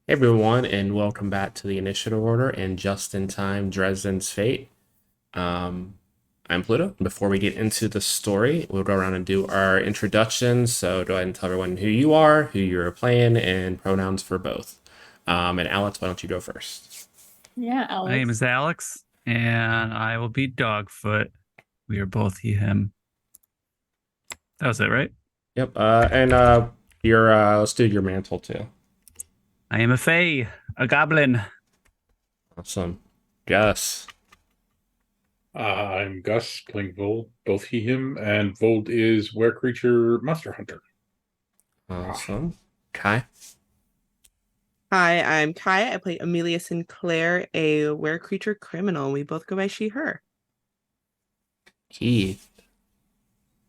Hey everyone, and welcome back to the Initiative Order and just in time Dresden's Fate. Um, I'm Pluto. Before we get into the story, we'll go around and do our introductions. So go ahead and tell everyone who you are, who you're playing, and pronouns for both. And Alex, why don't you go first? Yeah, My name Alex. is Alex, and I will be Dogfoot. We are both he, him. That was it, right? Yep. And your let's do your mantle too. I am a fae, a goblin. Awesome. Gus. I'm Gus, playing Vold, both he, him, and Vold is Were Creature Monster Hunter. Awesome. Kai. Hi, I'm Kai. I play Amelia Sinclair, a were-creature criminal. We both go by she, her. Keith.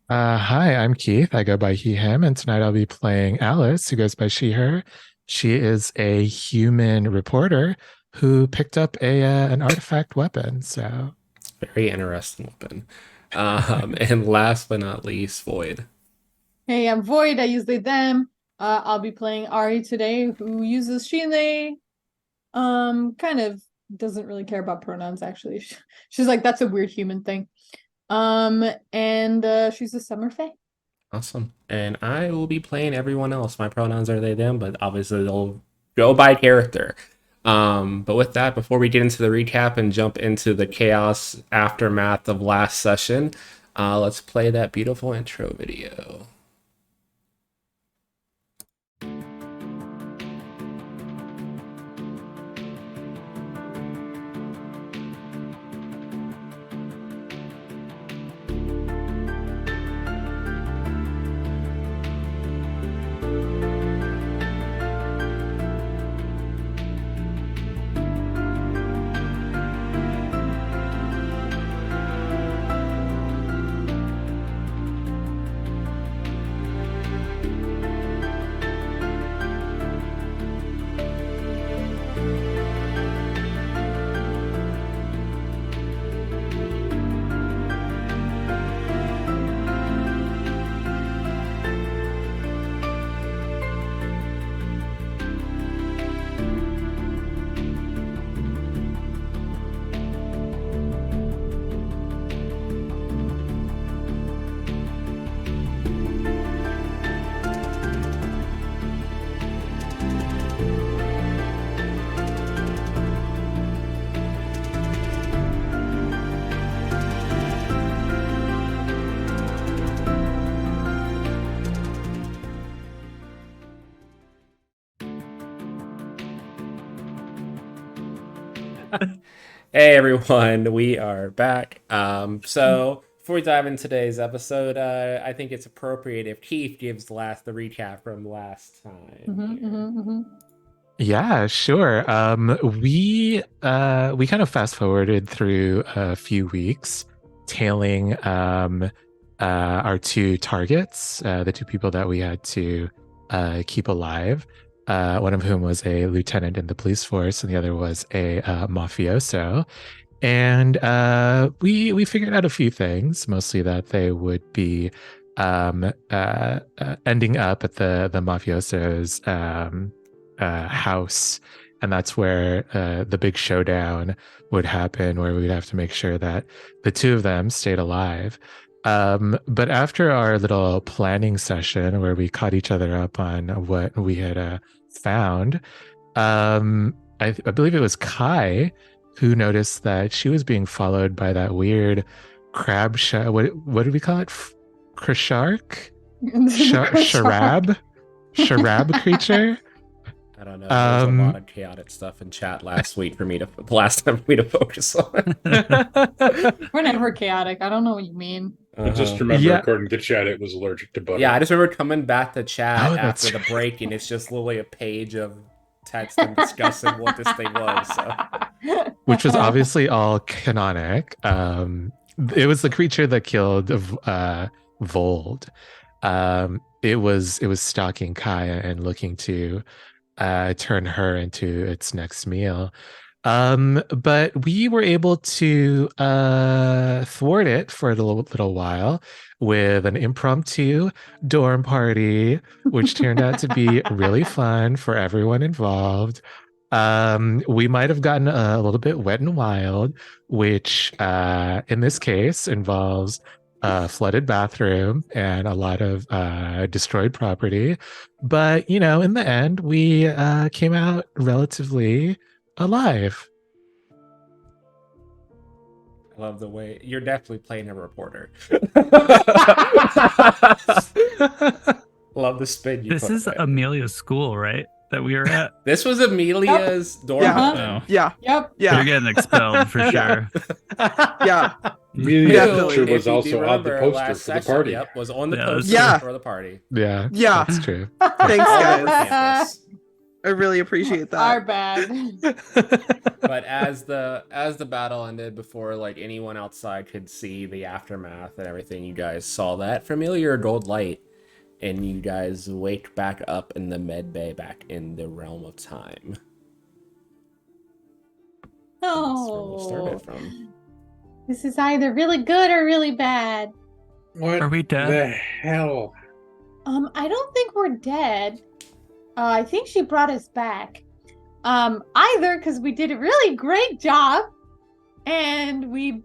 Hi, I'm Keith. I go by he, him, and tonight I'll be playing Alice, who goes by she, her. She is a human reporter who picked up an artifact weapon. So Very interesting weapon. And last but not least, Void. Hey, I'm Void. I use they, them. I'll be playing Ari today, who uses she and they. Kind of doesn't really care about pronouns, actually. She's like, that's a weird human thing. And she's a summer fae. Awesome. And I will be playing everyone else. My pronouns are they, them, but obviously they'll go by character. But with that, before we get into the recap and jump into the chaos aftermath of last session, let's play that beautiful intro video. Hey everyone, we are back. So before we dive into today's episode, I think it's appropriate if Keith gives the recap from last time. yeah, sure. We kind of fast forwarded through a few weeks, tailing our two targets, the two people that we had to keep alive. One of whom was a lieutenant in the police force, and the other was a mafioso. And we figured out a few things, mostly that they would be ending up at the mafioso's house, and that's where the big showdown would happen, where we'd have to make sure that the two of them stayed alive. But after our little planning session, where we caught each other up on what we had found, I believe it was Kai who noticed that she was being followed by that weird crab what did we call it? Krishark? Sharab creature? I don't know. There was a lot of chaotic stuff in chat last time for me to focus on. We're never chaotic. I don't know what you mean. But just remember, according to chat, it was allergic to butter. Yeah, I just remember coming back to chat after the break, and it's just literally a page of text and discussing what this thing was. So. Which was obviously all canonic. It was the creature that killed Vold. It was stalking Kaya and looking to turn her into its next meal. But we were able to thwart it for a little while with an impromptu dorm party, which turned out to be really fun for everyone involved. We might have gotten a little bit wet and wild, which in this case involves a flooded bathroom and a lot of destroyed property. But, you know, in the end, we came out relatively alive. I love the way you're definitely playing a reporter. Love the spin you This put is on it. Amelia's school, right? That we were at. This was Amelia's dorm. Yeah. Uh-huh. then. Yeah. Yep. You're Yeah. getting expelled for Yeah. sure. Yeah. Amelia's Definitely. picture If was you do also on the remember, poster last for the session, party. Yep, was on the Yeah, poster Yeah. for the party. Yeah, Yeah. that's true. Thanks, All guys. over campus. I really appreciate Our that. bad. But as the battle ended, before like anyone outside could see the aftermath and everything, you guys saw that familiar gold light, and you guys wake back up in the med bay, back in the realm of time. That's where we'll start Oh, it from. this is either really good or really bad. What Are we dead? the hell? I don't think we're dead. I think she brought us back. Either because we did a really great job and we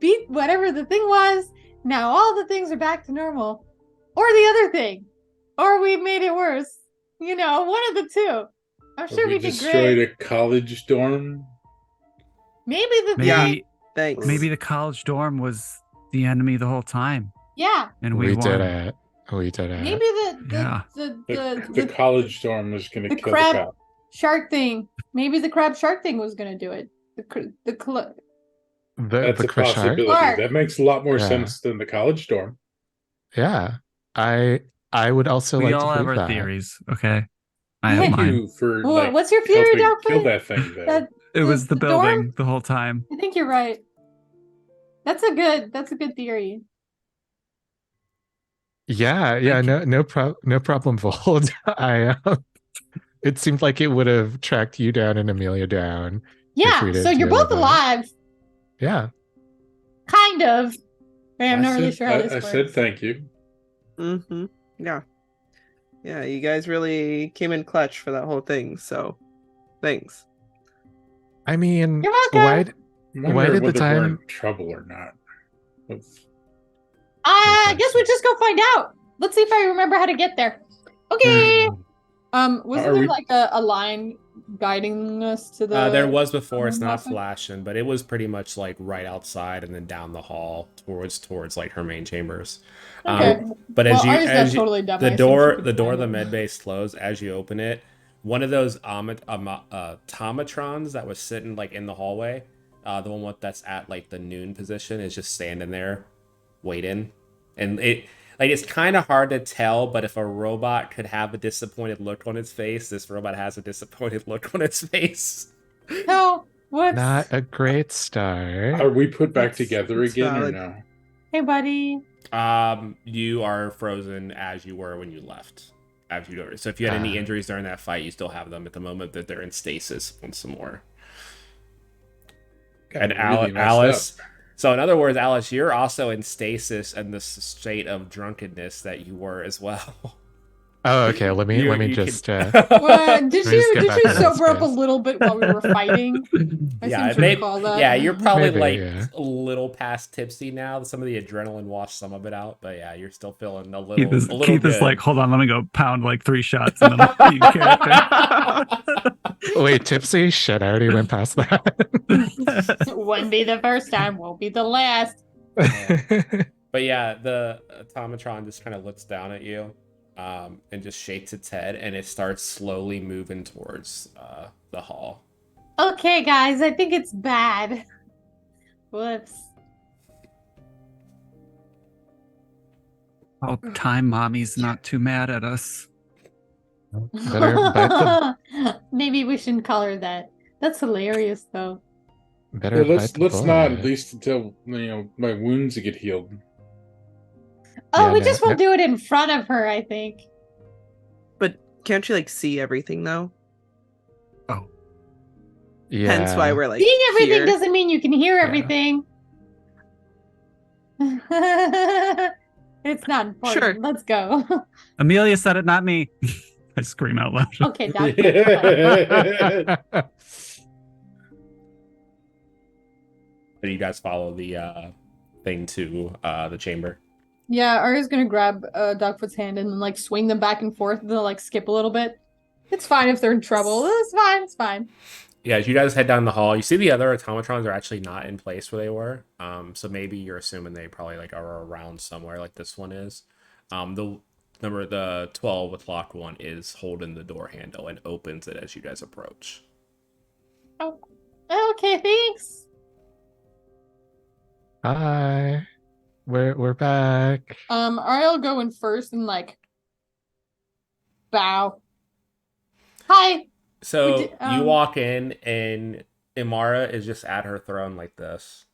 beat whatever the thing was. Now all the things are back to normal. Or the other thing. Or we made it worse. You know, one of the two. I'm sure we did destroyed great. a college dorm. Maybe the Yeah. Maybe Thanks. maybe the college dorm was the enemy the whole time, yeah. and we we won. did it. We did it. Maybe Yeah. The college dorm was going to the kill crab the cop. shark thing. Maybe the crab shark thing was gonna do it. The That's a Krishar. possibility. Clark. That makes a lot more Yeah. sense than the college dorm. Yeah, I would also We like all to have believe our that. theories. Okay, I Yeah. have Thank mine. you for Well, like what's your theory, helping kill Dogfoot? that thing there. That It was the dorm? building the whole time. I think you're right. That's a good theory. Yeah, Thank you. no problem, Vold. It seemed like it would have tracked you down and Amelia down. Yeah, we didn't so you're do both that. alive. Yeah. Kind of. I'm not really said- sure how this I works. said thank you. Mm-hmm. Yeah. Yeah, you guys really came in clutch for that whole thing, so thanks. I mean, You're welcome. I wonder Why did the whether we're time- in trouble or not. With- I guess we just go find out. Let's see if I remember how to get there. Okay. Wasn't Are there we- like a line guiding us to the There was before. It's not Nothing? flashing, but it was pretty much like right outside and then down the hall towards like her main chambers. Okay. But Well, as ours got you totally dumb. I the assumed door she could the door of find the it. med base closed as you open it. One of those automatrons that was sitting like in the hallway, the one that's at like the noon position, is just standing there waiting. And it's kind of hard to tell, but if a robot could have a disappointed look on its face, this robot has a disappointed look on its face. No, what's not a great start. Are we put back That's- together that's again valid. or no? Hey buddy. You are frozen as you were when you left. So if you had any injuries during that fight, you still have them at the moment that they're in stasis once some more. Got And really messed Alice. up. So in other words, Alice, you're also in stasis and the state of drunkenness that you were as well. Oh, okay. Let me You just. can- Well, did just you get back did you on that sober up a space. little bit while we were fighting? I Yeah, seem to recall that. yeah, you're probably Maybe, like yeah. a little past tipsy now. Some of the adrenaline washed some of it out, but yeah, you're still feeling a little. Keith is, a little Keith is good. like, hold on, let me go pound like 3 shots and then I'll be in character. Wait, tipsy? Shit, I already went past that. Wouldn't be the first time, won't be the last. But yeah, the automatron just kind of looks down at you, and just shakes its head, and it starts slowly moving towards the hall. Okay, guys, I think it's bad. Whoops. Oh, time mommy's not too mad at us. Better bite the Maybe we shouldn't call her that. That's hilarious, though. better Yeah, bite the let's not, bullet. at least until my wounds get healed. Oh, Yeah, we no, just won't do it in front of her, I think. But can't you like see everything though? Yeah. Hence why we're like Seeing everything here. doesn't mean you can hear Yeah. everything. It's not important. Sure. Let's go. Amelia said it, not me. I scream out loud. Okay, Doc. But you guys follow the thing to the chamber. Yeah, Arya's gonna grab Dogfoot's hand and like swing them back and forth. They'll like skip a little bit. It's fine if they're in trouble. It's fine. It's fine. Yeah, as you guys head down the hall, you see the other automatrons are actually not in place where they were. So maybe you're assuming they probably like are around somewhere like this one is. The 12 with lock one is holding the door handle and opens it as you guys approach. Oh, okay. Thanks. Hi. We're back. Aria'll go in first and like bow. Hi. So We did- you walk in and Imara is just at her throne like this.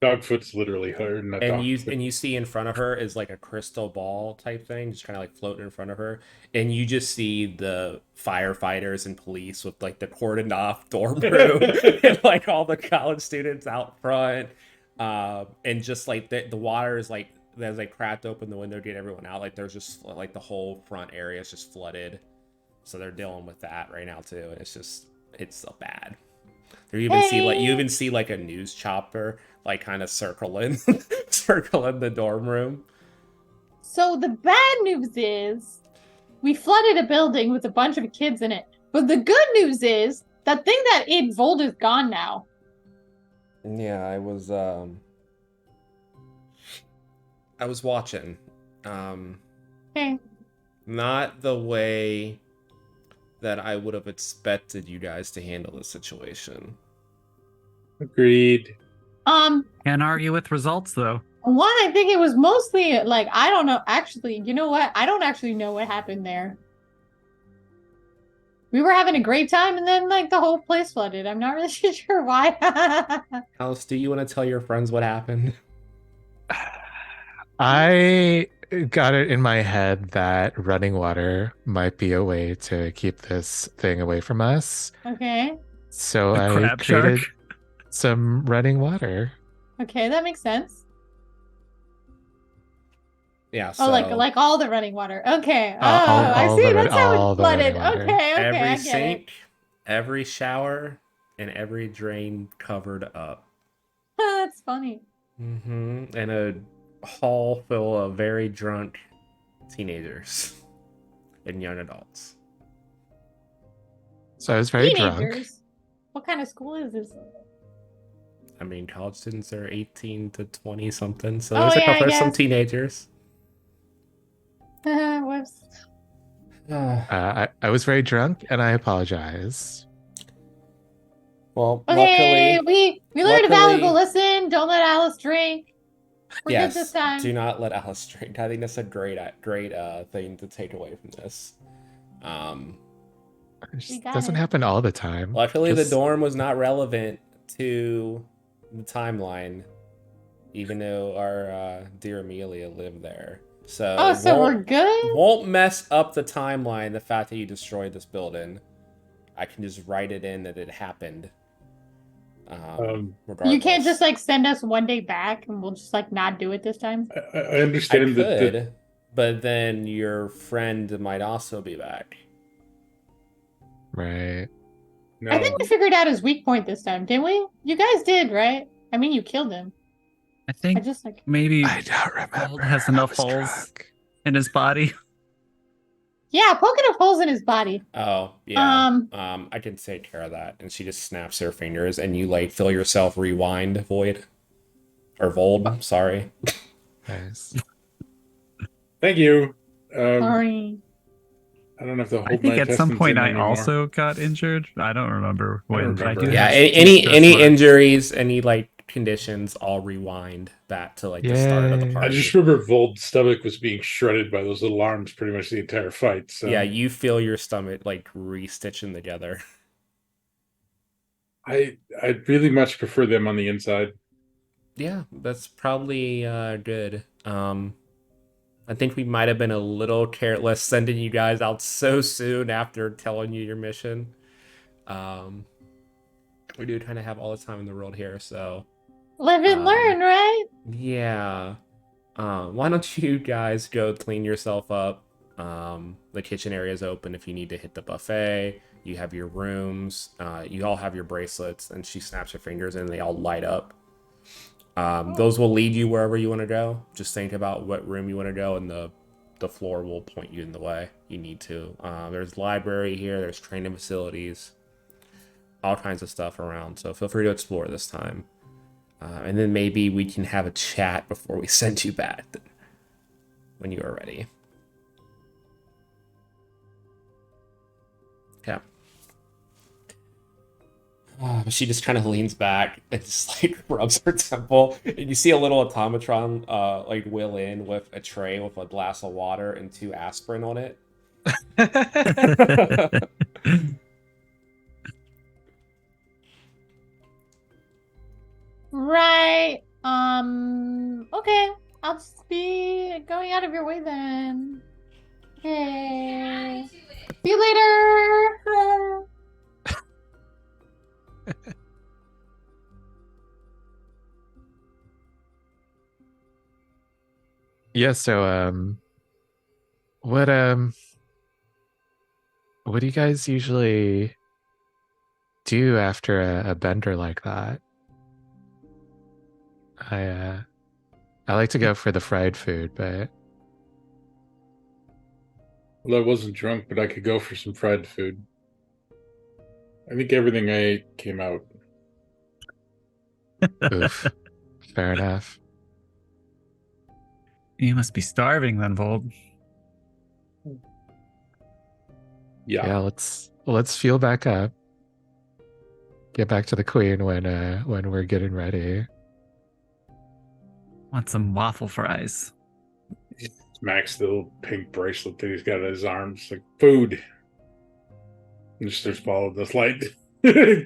Dogfoot's literally her, not And Dogfoot. you see in front of her is like a crystal ball type thing, just kind of like floating in front of her. And you just see the firefighters and police with like the cordoned off dorm room and like all the college students out front. And just like the water is like as they cracked open the window to get everyone out, like there's just like the whole front area is just flooded. So they're dealing with that right now too. And it's so bad. You even see like a news chopper like kind of circling the dorm room. So the bad news is we flooded a building with a bunch of kids in it. But the good news is that thing that ate Vold is gone now. Yeah, I was watching. Okay. Not the way that I would have expected you guys to handle the situation. Agreed. Can't argue with results, though. One, I think it was mostly like, I don't know. Actually, you know what? I don't actually know what happened there. We were having a great time and then like the whole place flooded. I'm not really sure why. Alice, do you want to tell your friends what happened? I got it in my head that running water might be a way to keep this thing away from us. Okay. So A I crab created shark. some running water. Okay, that makes sense. Yeah, Oh, so like all the running water. Okay. Oh, all I the see. run- That's how all it the flooded. running water. Okay, I every get it. sink, every shower, and every drain covered up. That's funny. And a hall full of very drunk teenagers and young adults. So I was very drunk. Teenagers. What kind of school is this? I mean, college students are 18 to 20 something, so Oh, there's yeah, I there's some guess. teenagers. Whoops. I was very drunk, and I apologize. Well, Okay, luckily, we learned a valuable luckily- lesson. Don't let Alice drink. We're yes, good this time. do not let Alice drink. I think that's a great thing to take away from this. It just got doesn't it. happen all the time. Luckily, Just- the dorm was not relevant to the timeline, even though our dear Amelia lived there. So Oh, so we're good? won't mess up the timeline. The fact that you destroyed this building, I can just write it in that it happened. You can't just regardless. like send us one day back and we'll just like not do it this time. I I understand that. could, but then your friend might also be back. Right. No, I think we figured out his weak point this time, didn't we? You guys did, right? I mean, you killed him. I I think just like maybe I don't remember. Vold has I enough was holes drunk. in his body. yeah, poking of holes in his body. Oh yeah. Um, I can take care of that. And she just snaps her fingers, and you like feel yourself rewind, Void, or Vold. Sorry. Nice. thank you. Sorry. I don't have to hold I think my at some intestines point in I anymore. also got injured. I don't remember I when. don't But I do remember. Yeah. have Any stress any marks. injuries, any like conditions, all rewind back to like the start of the Yay. party. I just remember Vold's stomach was being shredded by those little arms pretty much the entire fight. So Yeah, you feel your stomach like re-stitching together. I'd really much prefer them on the inside. Yeah, that's probably good. I think we might have been a little careless sending you guys out so soon after telling you your mission. We do kind of have all the time in the world here, so Live and learn, right? yeah. Why don't you guys go clean yourself up? The kitchen area is open if you need to hit the buffet. You have your rooms. You all have your bracelets, and she snaps her fingers, and they all light up. Those will lead you wherever you want to go. Just think about what room you want to go, and the floor will point you in the way you need to. There's library here. There's training facilities. All kinds of stuff around. So feel free to explore this time. And then maybe we can have a chat before we send you back when you are ready. Okay. She just kind of leans back and just like rubs her temple. And you see a little automatron like wheel in with a tray with a glass of water and 2 aspirin on it. Right. Okay. I'll just be going out of your way then. Hey. See you later. Yeah, so what do you guys usually do after a bender like that? I like to go for the fried food, but Well, I wasn't drunk, but I could go for some fried food. I think everything I ate came out. oof. Fair enough. You must be starving then, Vold. Yeah, let's fuel back up. Get back to the queen when we're getting ready. Want some waffle fries? Max, the little pink bracelet that he's got on his arms, like food. And just starts following this light. I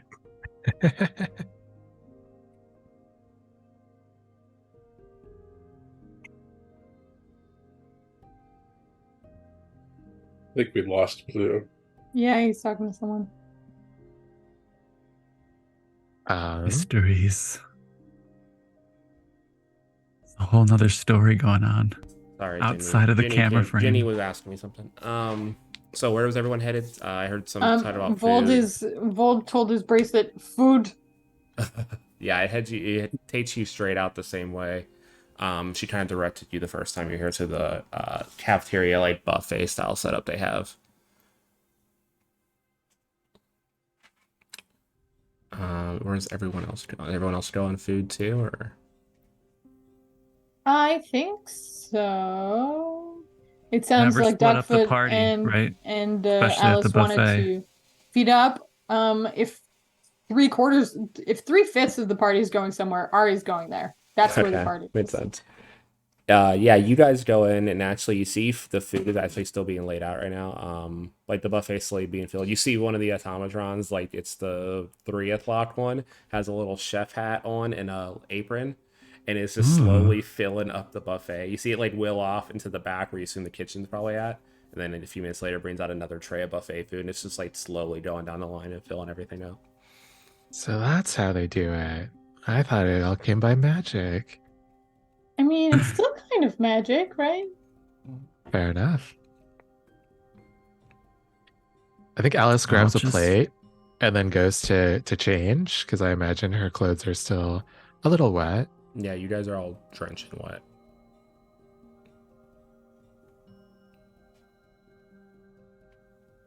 think we lost Pluto. Yeah, he's talking to someone. Mysteries. It's a whole nother story going on. Sorry, Outside of the camera frame. Jenny was asking me something. So where was everyone headed? I heard some talk about Vold food. Vold told his bracelet food. Yeah, it takes you straight out the same way. She kind of directed you the first time you're here to the cafeteria, like buffet style setup they have. Where's everyone else going? Everyone else go on food too, or? I think so. It sounds Never like split up the Dogfoot party, and right? and Especially at the Alice wanted buffet. to feed up. If 3/5 of the party is going somewhere, Ari's going there. That's where the Okay, party makes is. sense. Yeah, you guys go in and actually you see the food is actually still being laid out right now. Like the buffet slate being filled. You see one of the automatrons, like it's the 3 o'clock one, has a little chef hat on and a apron, and it's just slowly filling up the buffet. You see it like wheel off into the back where you assume the kitchen's probably at, and then a few minutes later brings out another tray of buffet food, and it's just like slowly going down the line and filling everything up. So that's how they do it. I thought it all came by magic. I mean, it's still kind of magic, right? Fair enough. I think Alice grabs a plate and then goes to change because I imagine her clothes are still a little wet. Yeah, you guys are all drenched and wet.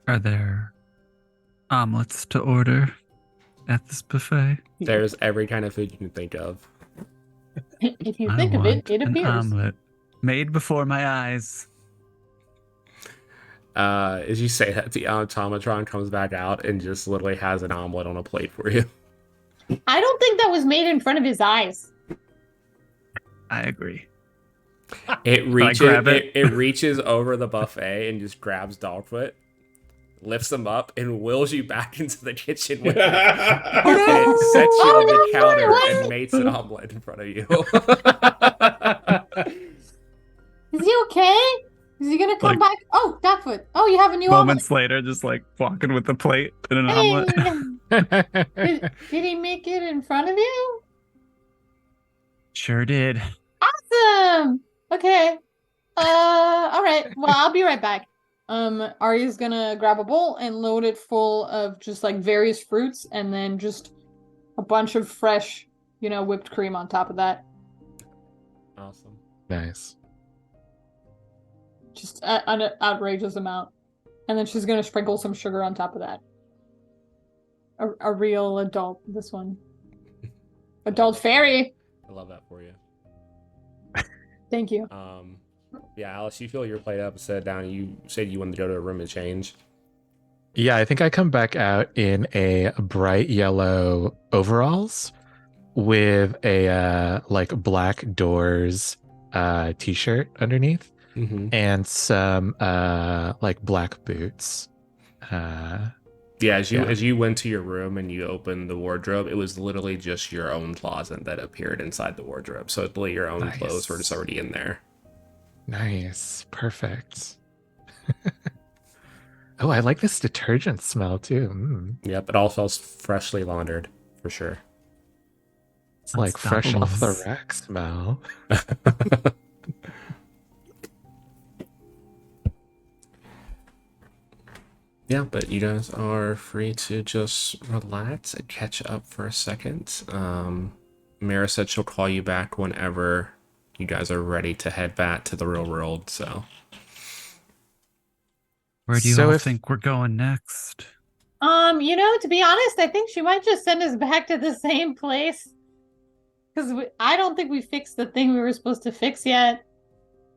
Are there omelets to order at this buffet? There's every kind of food you can think of. If you I think of it, want it an appears. omelet made before my eyes. As you say that, the automatron comes back out and just literally has an omelet on a plate for you. I don't think that was made in front of his eyes. I agree. It reaches grab it? it reaches over the buffet and just grabs Dogfoot, lifts him up, and wheels you back into the kitchen with it. And it sets you on the counter and makes an omelet in front of you. Is he okay? Is he gonna come Like- back? Oh, Dogfoot. Oh, you have a new Moments later, just like walking with a plate and an omelet. omelet. Hey! Did he make it in front of you? Sure did. Awesome. Okay. All right. Well, I'll be right back. Arya's gonna grab a bowl and load it full of just like various fruits and then just a bunch of fresh, whipped cream on top of that. Awesome. Nice. Just an outrageous amount. And then she's gonna sprinkle some sugar on top of that. A real adult, this one. Adult fairy. I love that for you. Thank you. Yeah, Alice, you fill your plate up, sit down. You said you wanted to go to a room and change. Yeah, I think I come back out in a bright yellow overalls with a like black doors t-shirt underneath Mm-hmm. and some like black boots. Yeah, as Yeah. you went to your room and you opened the wardrobe, it was literally just your own closet that appeared inside the wardrobe. So literally your own Nice. clothes were just already in there. Nice. Perfect. Oh, I like this detergent smell too. Yep, it all smells freshly laundered for sure. It's like fresh off the Unstoppables. rack smell. Yeah, but you guys are free to just relax and catch up for a second. Mira said she'll call you back whenever you guys are ready to head back to the real world. So Where do you So all if- think we're going next? To be honest, I think she might just send us back to the same place. Because I don't think we fixed the thing we were supposed to fix yet.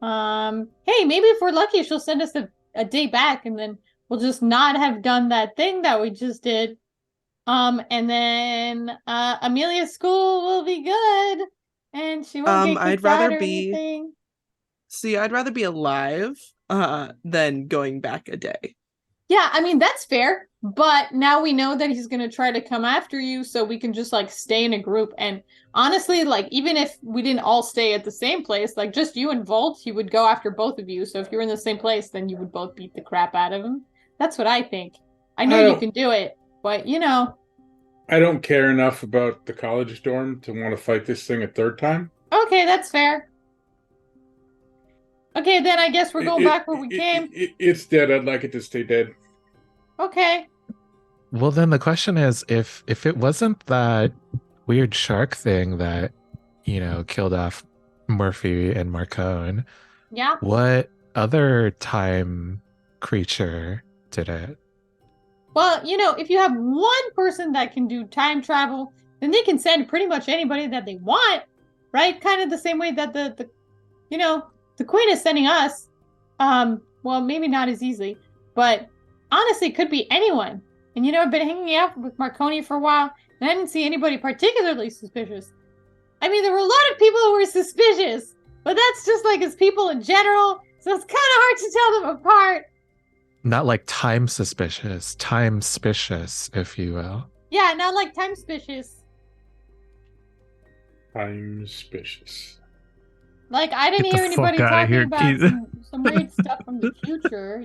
Hey, maybe if we're lucky, she'll send us a day back and then we'll just not have done that thing that we just did. And then Amelia's school will be good. And she won't get I'd kicked out rather or be- anything. See, I'd rather be alive than going back a day. Yeah, I mean, that's fair. But now we know that he's going to try to come after you, so we can just, like, stay in a group. And honestly, like, even if we didn't all stay at the same place, like, just you and Vold, he would go after both of you. So if you were in the same place, then you would both beat the crap out of him. That's what I think. I know you Oh. can do it, but, I don't care enough about the college dorm to want to fight this thing a third time. okay, that's fair. Okay, then I guess we're going back where we came. It's dead. I'd like it to stay dead. Okay. Well, then the question is, if it wasn't that weird shark thing that, killed off Murphy and Marcone, Yeah. what other time creature did it? Well, if you have one person that can do time travel, then they can send pretty much anybody that they want, right? Kind of the same way that the queen is sending us. Well, maybe not as easily, but honestly, it could be anyone. And I've been hanging out with Marconi for a while, and I didn't see anybody particularly suspicious. I mean, there were a lot of people who were suspicious, but that's just like as people in general, so it's kind of hard to tell them apart. Not like time suspicious, time suspicious, if you will. Yeah, not like time suspicious. I'm suspicious. Like, I didn't Get the hear anybody fuck outta talking here, about Keith. some weird stuff from the future,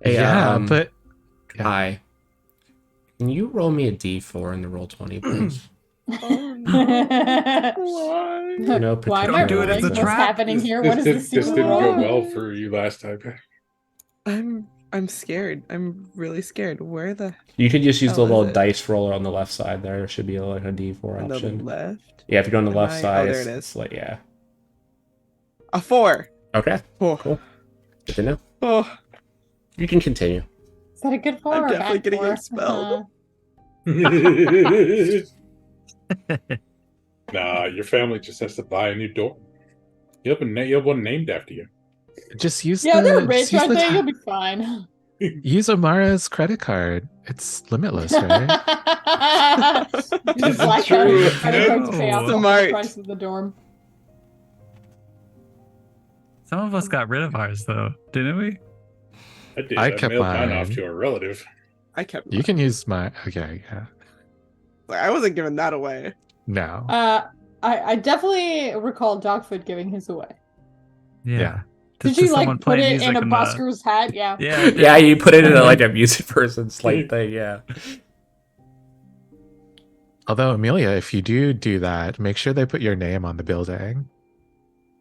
Hey, yeah, but yeah. hi. Can you roll me a d4 in the roll 20, please? Why? No Why am particular I do it as rolling? a What's trap. happening here? What is this this? didn't go roll? well for you last time. I'm scared. I'm really scared. Where the You could just use Oh, the is little it? dice roller on the left side there. There should be like a d4 on the option. left? Yeah, if you go on the Am left I- side, oh, there it's, it is. it's like, yeah. A 4. Okay, Oh, cool. Good to know. oh. You can continue. Is that a good four? I'm or definitely bad getting four? expelled. Nah, your family just has to buy a new dorm. You have one named after you. just use Yeah, the, they're just rich, use aren't the they? ti- You'll be fine. use Amara's credit card. It's limitless, right? Just This is black out true. your credit card to pay off the whole Smart. price of the dorm. Some of us got rid of ours, though, didn't we? I did. I I kept mailed mine off mine. to a relative. I kept. You can use my. Okay, yeah. I wasn't giving that away. No. I definitely recall Dogfoot giving his away. Yeah. Did To you someone like put playing it music in a in the- busker's hat? Yeah. Yeah. I did. Yeah, you put it in like a music person's like thing. Yeah. Although, Amelia, if you do that, make sure they put your name on the building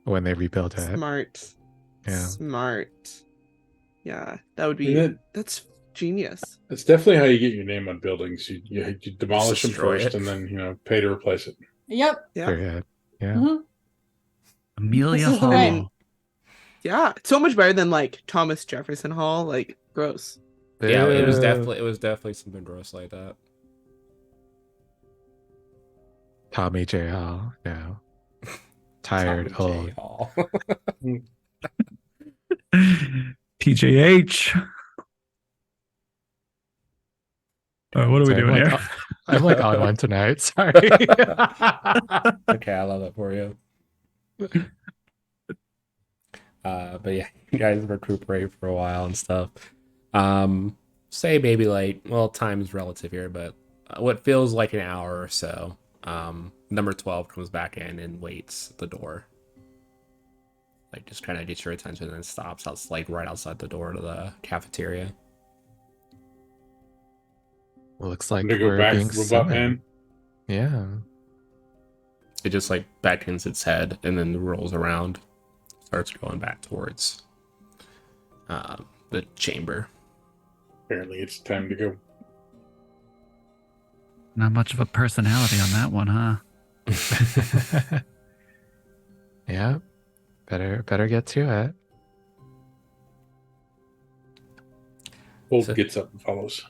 when they rebuild it. Smart. Yeah. Smart. Yeah, that would I be. mean, That's genius. that's definitely how you get your name on buildings. You demolish them destroy first, it. and then pay to replace it. Yep. Yeah. Period. Yeah. Mhm. Amelia This is the Hall. way. I mean, Yeah, so much better than like Thomas Jefferson Hall. Like, gross. Yeah, it was Ew. definitely something gross like that. Tommy J. Hall. No. Tired, Tommy J. old. Hall. TJH. What are we Sorry, doing here? I'm like on one tonight. Sorry. Okay, I love that for you. But yeah, you guys recuperate for a while and stuff. Say maybe like, well, time is relative here, but what feels like an hour or so. Number 12 comes back in and waits at the door. Like, just kind of gets your attention and stops out, like right outside the door to the cafeteria. Looks like I'm gonna we're go back being to Robot summoned. Man. Yeah. It just like beckons its head and then rolls around, starts going back towards the chamber. Apparently, it's time to go. Not much of a personality on that one, huh? Yeah. Better get to it. Vold So- gets up and follows.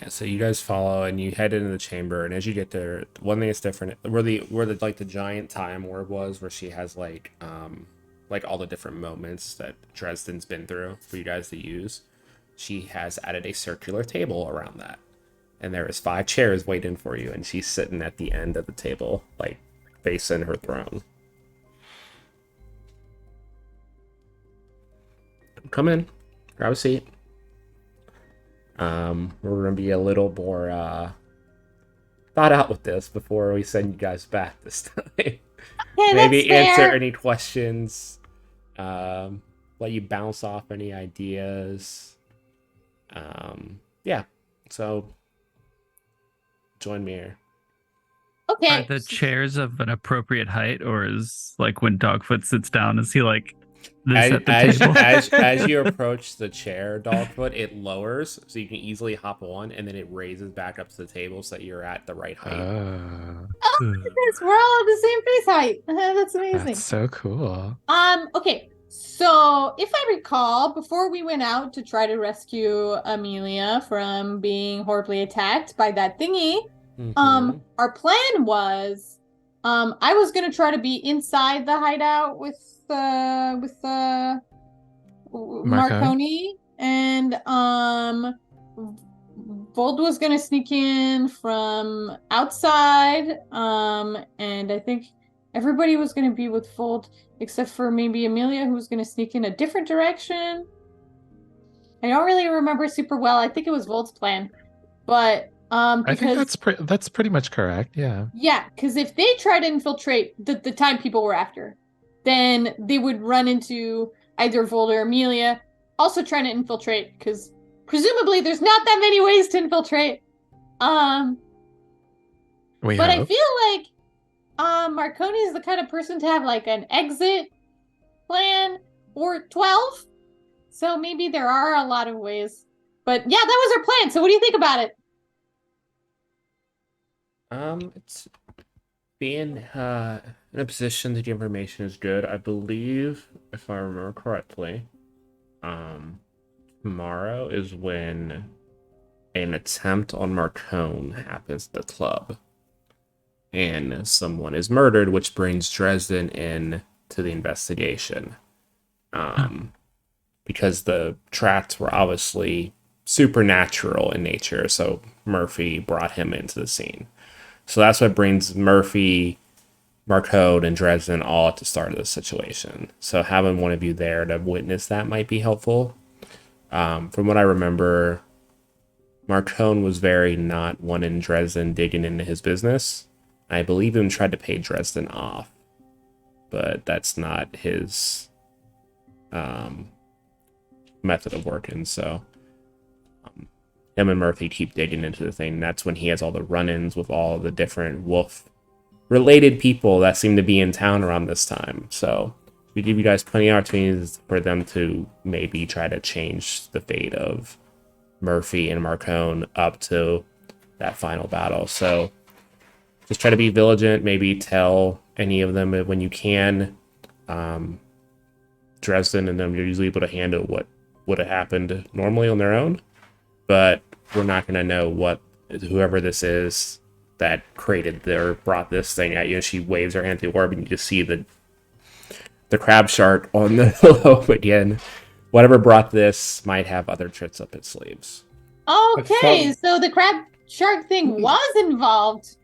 Yeah, so you guys follow and you head into the chamber, and as you get there, one thing that's different where the like the giant time orb was, where she has like all the different moments that Dresden's been through for you guys to use. She has added a circular table around that, and there is 5 chairs waiting for you, and she's sitting at the end of the table, like facing her throne. Come in, grab a seat. We're gonna be a little more thought out with this before we send you guys back this time. Okay, Maybe that's answer fair. any questions. Let you bounce off any ideas. Yeah. So join me here. Okay. Are the chairs of an appropriate height, or is like when Dogfoot sits down, is he like this at the table? As you approach the chair, Dogfoot, it lowers so you can easily hop on, and then it raises back up to the table so that you're at the right height. Yes, we're all at the same face height. That's amazing. That's so cool. Okay. So if I recall, before we went out to try to rescue Amelia from being horribly attacked by that thingy, Mhm. our plan was, I was gonna try to be inside the hideout with Marconi, and Vold was gonna sneak in from outside, and I think everybody was gonna be with Vold except for maybe Amelia, who was gonna sneak in a different direction. I don't really remember super well. I think it was Vold's plan, but I think because that's pretty much correct. Yeah. yeah, because if they try to infiltrate the time people were after, then they would run into either Vold or Amelia also trying to infiltrate, because presumably there's not that many ways to infiltrate. We But I hope. feel like Marconi is the kind of person to have like an exit plan or 12. So maybe there are a lot of ways. But yeah, that was our plan. So what do you think about it? It's being in a position that the information is good. I believe, if I remember correctly, tomorrow is when an attempt on Marcone happens at the club, and someone is murdered, which brings Dresden in to the investigation. Because the tracks were obviously supernatural in nature, so Murphy brought him into the scene. So that's what brings Murphy, Marcone, and Dresden all at the start of the situation. So having one of you there to witness that might be helpful. From what I remember, Marcone was very not wanting Dresden digging into his business. I believe even tried to pay Dresden off, but that's not his method of working. So him and Murphy keep digging into the thing. That's when he has all the run-ins with all the different wolf-related people that seem to be in town around this time. So we give you guys plenty of opportunities for them to maybe try to change the fate of Murphy and Marcone up to that final battle. So just try to be vigilant, maybe tell any of them when you can. Dresden and them are usually able to handle what would have happened normally on their own, but we're not going to know what whoever this is that brought this thing at you. And she waves her hand through the orb, and you just see the crab shark on the globe again. Whatever brought this might have other tricks up its sleeves. Okay, so the crab shark thing was involved.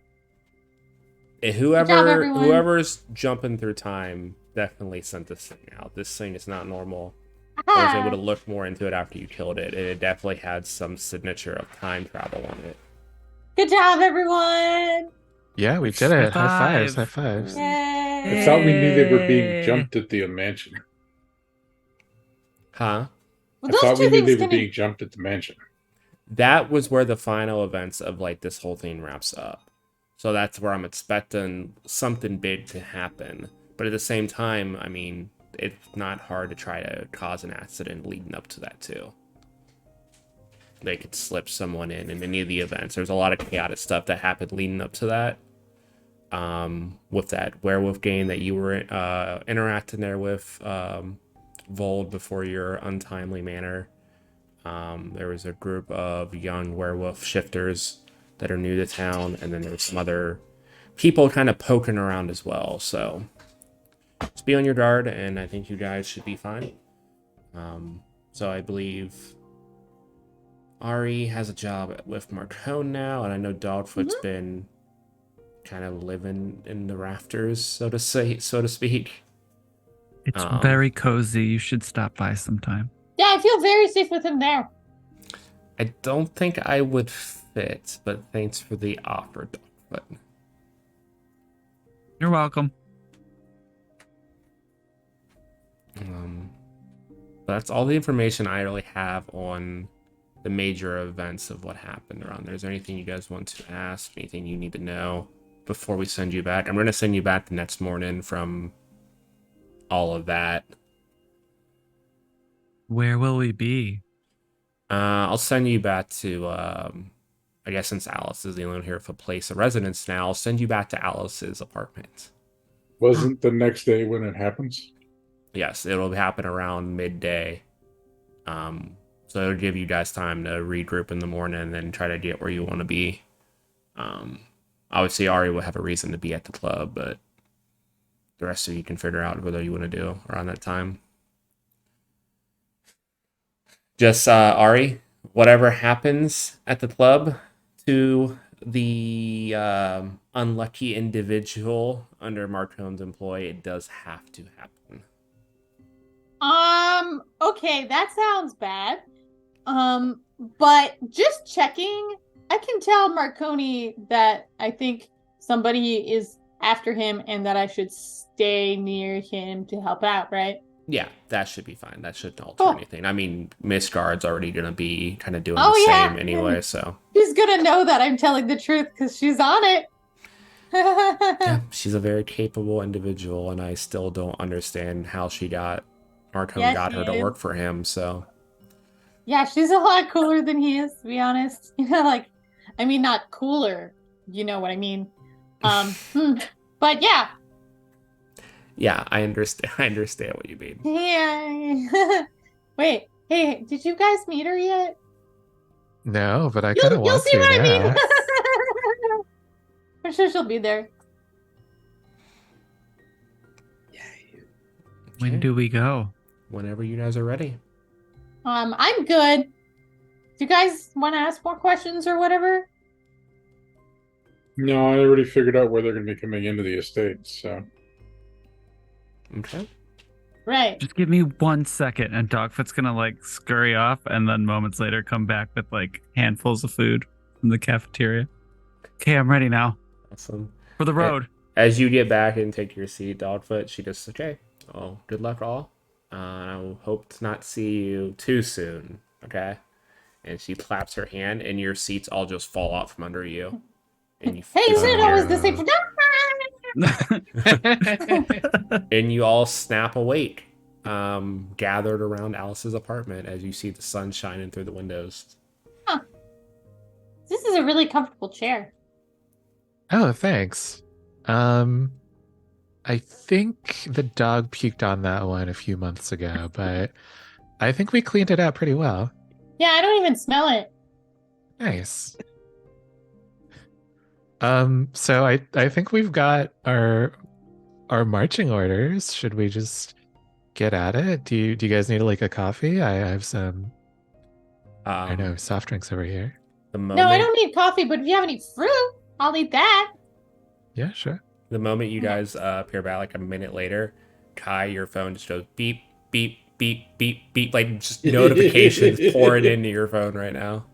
Everyone. Whoever's jumping through time definitely sent this thing out. This thing is not normal. I was able to look more into it after you killed it. It definitely had some signature of time travel on it. Good job, everyone. Yeah, we did it. High fives. Five. High fives. Yay. I thought we knew they were being jumped at the mansion. Huh? Well, I those thought two we knew things they were can being jumped at the mansion. That was where the final events of like this whole thing wraps up. So that's where I'm expecting something big to happen. But at the same time, I mean, it's not hard to try to cause an accident leading up to that too. They could slip someone in any of the events. There's a lot of chaotic stuff that happened leading up to that. With that werewolf game that you were interacting there with Vold before your untimely manner. There was a group of young werewolf shifters that are new to town, and then there's some other people kind of poking around as well. So just be on your guard, and I think you guys should be fine. So I believe Ari has a job with Marcone now, and I know Dogfoot's been kind of living in the rafters, so to speak. It's very cozy. You should stop by sometime. Yeah, I feel very safe with him there. I don't think I would fit, but thanks for the offer, Dogfoot. You're welcome. That's all the information I really have on the major events of what happened around there. Is there anything you guys want to ask? Anything you need to know before we send you back? I'm going to send you back the next morning from all of that. Where will we be? I'll send you back to, I guess since Alice is the only one here with a place of residence now, I'll send you back to Alice's apartment. Wasn't the next day when it happens? Yes, it'll happen around midday. So it'll give you guys time to regroup in the morning and then try to get where you want to be. Obviously, Ari will have a reason to be at the club, but the rest of you can figure out whether you want to do around that time. Just Ari, whatever happens at the club to the unlucky individual under Marcone's employ, it does have to happen. Okay, that sounds bad. But just checking, I can tell Marcone that I think somebody is after him and that I should stay near him to help out, right? Yeah, that should be fine. That shouldn't alter anything. I mean, Miss Guard's already going to be kind of doing the same anyway, so. She's going to know that I'm telling the truth because she's on it. Yeah, she's a very capable individual, and I still don't understand how Marcone got her to work for him, so. Yeah, she's a lot cooler than he is, to be honest. You know, like, I mean, not cooler. You know what I mean. But yeah. Yeah, I understand what you mean. Yeah. Wait, hey, did you guys meet her yet? No, but I kind of You'll want see to what now. I mean. I'm sure she'll be there. When do we go? Whenever you guys are ready. I'm good. Do you guys want to ask more questions or whatever? No, I already figured out where they're going to be coming into the estate, so. Okay. Right. Just give me 1 second, and Dogfoot's gonna like scurry off, and then moments later come back with like handfuls of food from the cafeteria. Okay, I'm ready now. Awesome. For the road. As you get back and take your seat, Dogfoot, she just, okay, oh, good luck all. I will hope to not see you too soon, okay? And she claps her hand, and your seats all just fall out from under you. And you Hey, you said I was disappear. the safe for And you all snap awake, gathered around Alice's apartment as you see the sun shining through the windows. This is a really comfortable chair. Oh, thanks. I think the dog puked on that one a few months ago, but I think we cleaned it out pretty well. Yeah, I don't even smell it. Nice. So I think we've got our marching orders. Should we just get at it? Do you guys need like a coffee? I have some I don't know, soft drinks over here. The moment, No, I don't need coffee, but if you have any fruit, I'll eat that. Yeah, sure. The moment you guys appear back, like a minute later, Kai, your phone just goes beep, beep, beep, beep, beep, like just notifications pouring into your phone right now.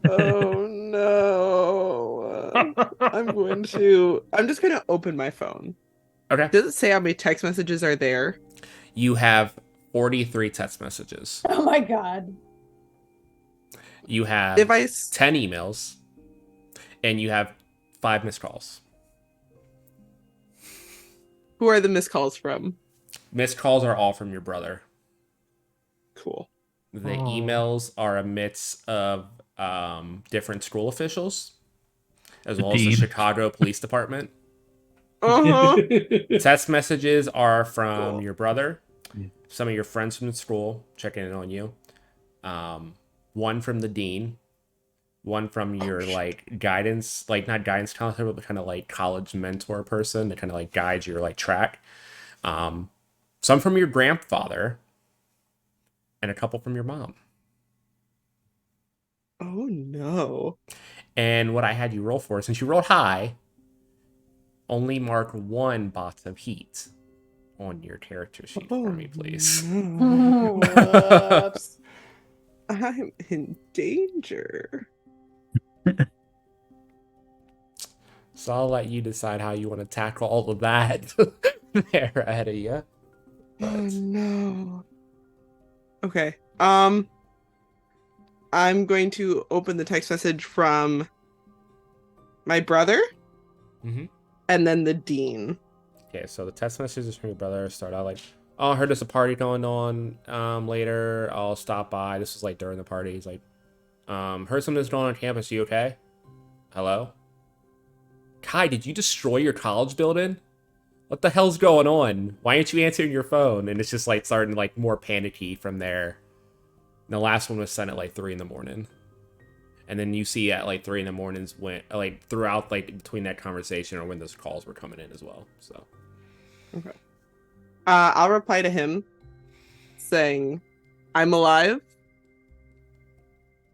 Oh no. I'm just gonna open my phone. Okay. Does it say how many text messages are there? You have 43 text messages. Oh my god. You have If I 10 emails, and you have 5 missed calls. Who are the missed calls from? Missed calls are all from your brother. Cool. The emails are a mix of different school officials, as well as the dean. Chicago Police Department. Uh-huh. Text messages are from Cool. your brother, Yeah. some of your friends from school checking in on you, one from the dean, one from your like guidance, like not guidance counselor, but kind of like college mentor person that kind of like guides your like track. Some from your grandfather, and a couple from your mom. Oh no. And what I had you roll for, since you rolled high, only mark 1 box of heat on your character sheet for me, please. No. Whoops. I'm in danger. So I'll let you decide how you want to tackle all of that there ahead of you. Oh no. Okay. I'm going to open the text message from my brother Mhm. and then the dean. Okay, so the text messages from your brother start out like, oh, I heard there's a party going on later. I'll stop by. This was like during the party. He's like, heard something's going on campus. You okay? Hello? Kai, did you destroy your college building? What the hell's going on? Why aren't you answering your phone? And it's just like starting like more panicky from there. And the last one was sent at like 3 in the morning. And then you see at like 3 in the mornings when like throughout like between that conversation or when those calls were coming in as well. So Okay. I'll reply to him saying, I'm alive.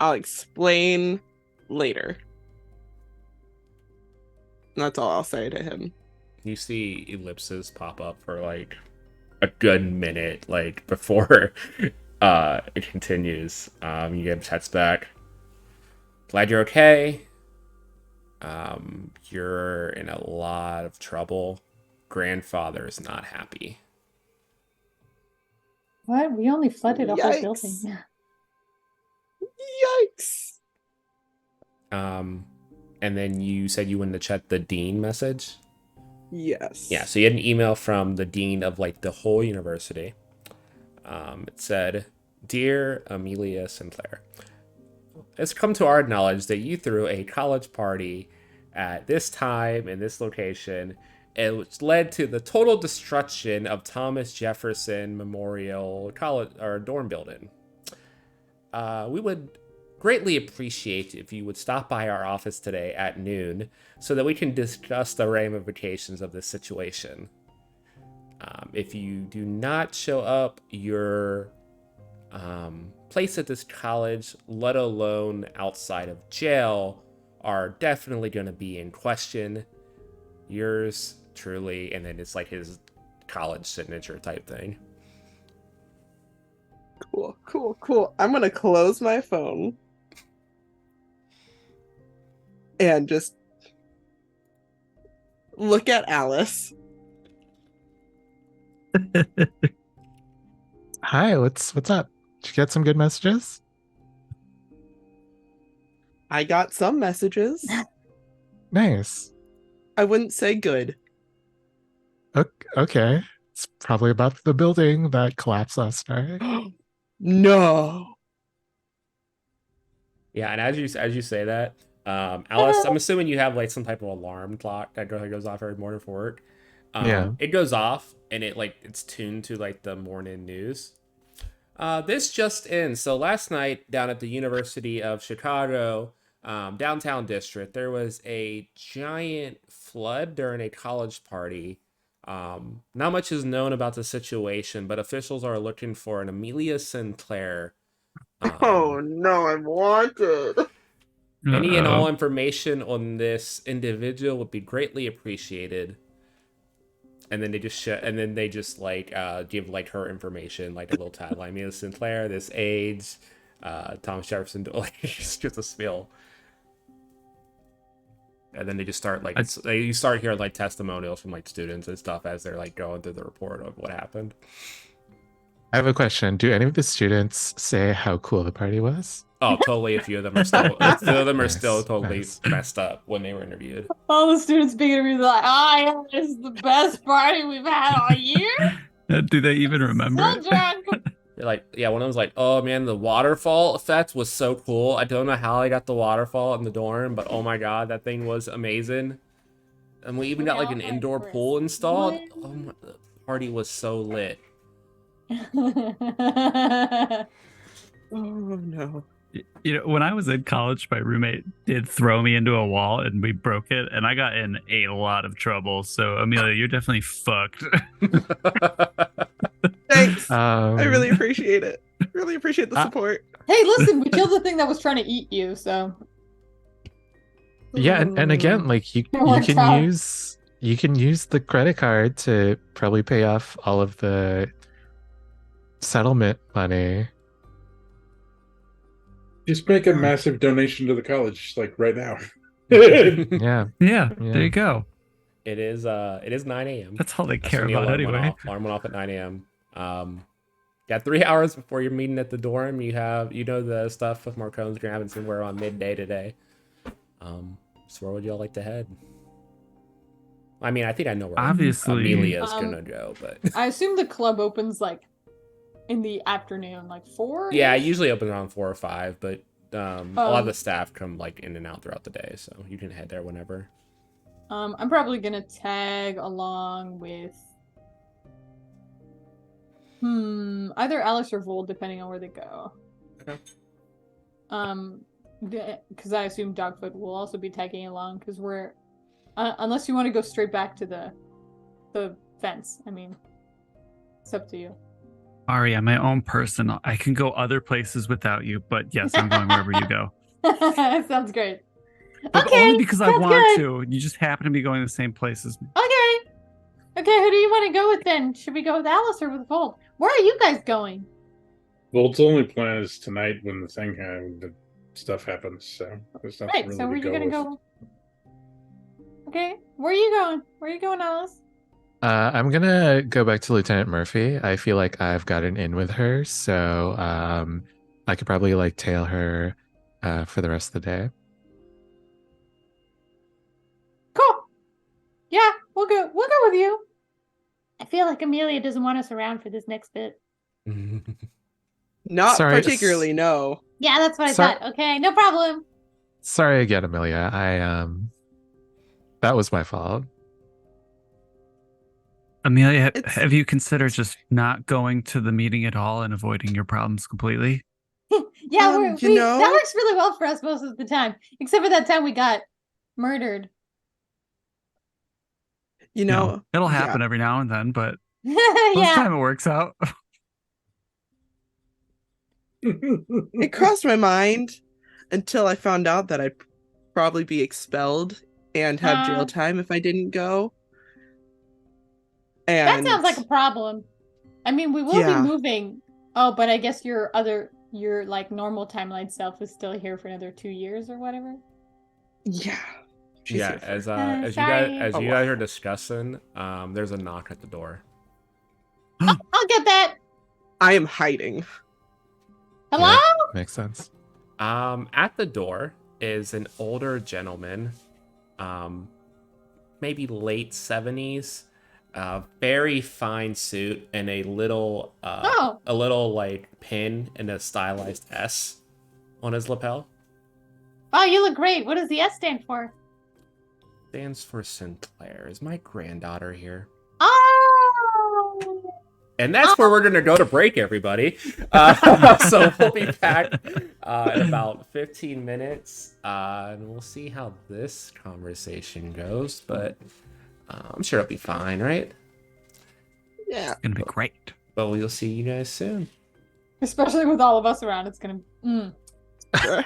I'll explain later. And that's all I'll say to him. you see ellipses pop up for like a good minute, like before it continues. You get a text back. Glad you're okay. You're in a lot of trouble. Grandfather is not happy. What? We only flooded a whole Yikes. building. Yikes. And then you said you wanted to check the dean message. Yes. Yeah, so you had an email from the dean of like the whole university. It said, "Dear Amelia Sinclair, it's come to our knowledge that you threw a college party at this time in this location, which led to the total destruction of Thomas Jefferson Memorial College or dorm building. We would greatly appreciate if you would stop by our office today at noon so that we can discuss the ramifications of this situation. If you do not show up, your place at this college, let alone outside of jail, are definitely going to be in question. Yours truly," and then it's like his college signature type thing. Cool. I'm gonna close my phone and just look at Alice. Hi, what's up? Did you get some good messages? I got some messages. Nice. I wouldn't say good. Okay. It's probably about the building that collapsed last night. No. Yeah, and as you say that, Alice, I'm assuming you have like some type of alarm clock that goes off every morning for work. Yeah. It goes off and it's tuned to like the morning news. This just in. So last night down at the University of Chicago, downtown district, there was a giant flood during a college party. Not much is known about the situation, but officials are looking for an Amelia Sinclair. Oh no, I'm wanted. Any and Uh-oh. all information on this individual would be greatly appreciated. And then they just like give like her information, like a little tagline: Amelia Sinclair, this age, Thomas Jefferson, like just a spiel. And then they just start like you start hearing like testimonials from like students and stuff as they're like going through the report of what happened. I have a question. Do any of the students say how cool the party was? Oh, totally. A few of them are still Nice, totally nice. messed up when they were interviewed. All the students being interviewed like, yeah, this is the best party we've had all year. Do they even remember So it? drunk. They're like, yeah, one of them was like, oh man, the waterfall effect was so cool. I don't know how I got the waterfall in the dorm, but oh my god, that thing was amazing. And we even got like an indoor pool installed. Oh my, the party was so lit. Oh no. You know, when I was in college, my roommate did throw me into a wall and we broke it, and I got in a lot of trouble. So, Amelia, you're definitely fucked. Thanks. I really Um, appreciate it. Really appreciate the support. Hey, listen, we killed the thing that was trying to eat you, so. yeah, and again, like you worked can out. use the credit card to probably pay off all of the settlement money. Just make a massive donation to the college, like right now. Yeah. Yeah, Yeah. there you go. It is 9 a.m. That's all they That's care when the about alarm went anyway. off. Alarm went off at 9 a.m. Yeah, 3 hours before your meeting at the dorm, you know the stuff with Marcone's gonna happen somewhere on midday today. So where would y'all like to head? I mean, I think I know where Obviously. Amelia's gonna go, but I assume the club opens like in the afternoon, like 4? yeah, it usually opens around 4 or 5, but a lot of the staff come like in and out throughout the day, so you can head there whenever. I'm probably gonna tag along with either Alice or Vold, depending on where they go. Okay. Because I assume Dogfoot will also be tagging along because we're unless you want to go straight back to the fence. I mean, it's up to you. Ari, I'm my own person. I can go other places without you, but yes, I'm going wherever you go. Sounds great. But Okay, only because I sounds want good. to. You just happen to be going the same place as me. Okay, who do you want to go with then? Should we go with Alice or with Vold? Where are you guys going? Vold's only plan is tonight when the stuff happens. So there's nothing Right, really so where are to you gonna with. go? Okay, where are you going? Where are you going, Alice? I'm gonna go back to Lieutenant Murphy. I feel like I've gotten in with her, so I could probably like tail her for the rest of the day. Cool. Yeah, we'll go with you. I feel like Amelia doesn't want us around for this next bit. Not Sorry, particularly, no. Yeah, that's what I Sorry. thought. Okay, no problem. Sorry again, Amelia. That was my fault. Amelia, It's- have you considered just not going to the meeting at all and avoiding your problems completely? Yeah, that works really well for us most of the time, except for that time we got murdered. You know, It'll yeah. happen every now and then, but most of the Yeah. time it works out. It crossed my mind until I found out that I'd probably be expelled and have jail time if I didn't go. That And sounds like a problem. I mean, we will be moving. Oh, but I guess your like normal timeline self is still here for another 2 years or whatever. yeah. She's Yeah, here as for. as you guys Sorry. as Oh, you well. guys are discussing, there's a knock at the door. I'll get that. I am hiding. Hello? Yeah, makes sense. At the door is an older gentleman, maybe late 70s, very fine suit and Oh. a little like pin and a stylized S on his lapel. Wow, you look great. What does the S stand for? Stands for Sinclair. Is my granddaughter here? Oh. And that's where we're gonna go to break, everybody. So we'll be back in about 15 minutes, and we'll see how this conversation goes. But I'm sure it'll be fine, right? Yeah. It's gonna be great. But we'll see you guys soon. Especially with all of us around, it's gonna. Sure.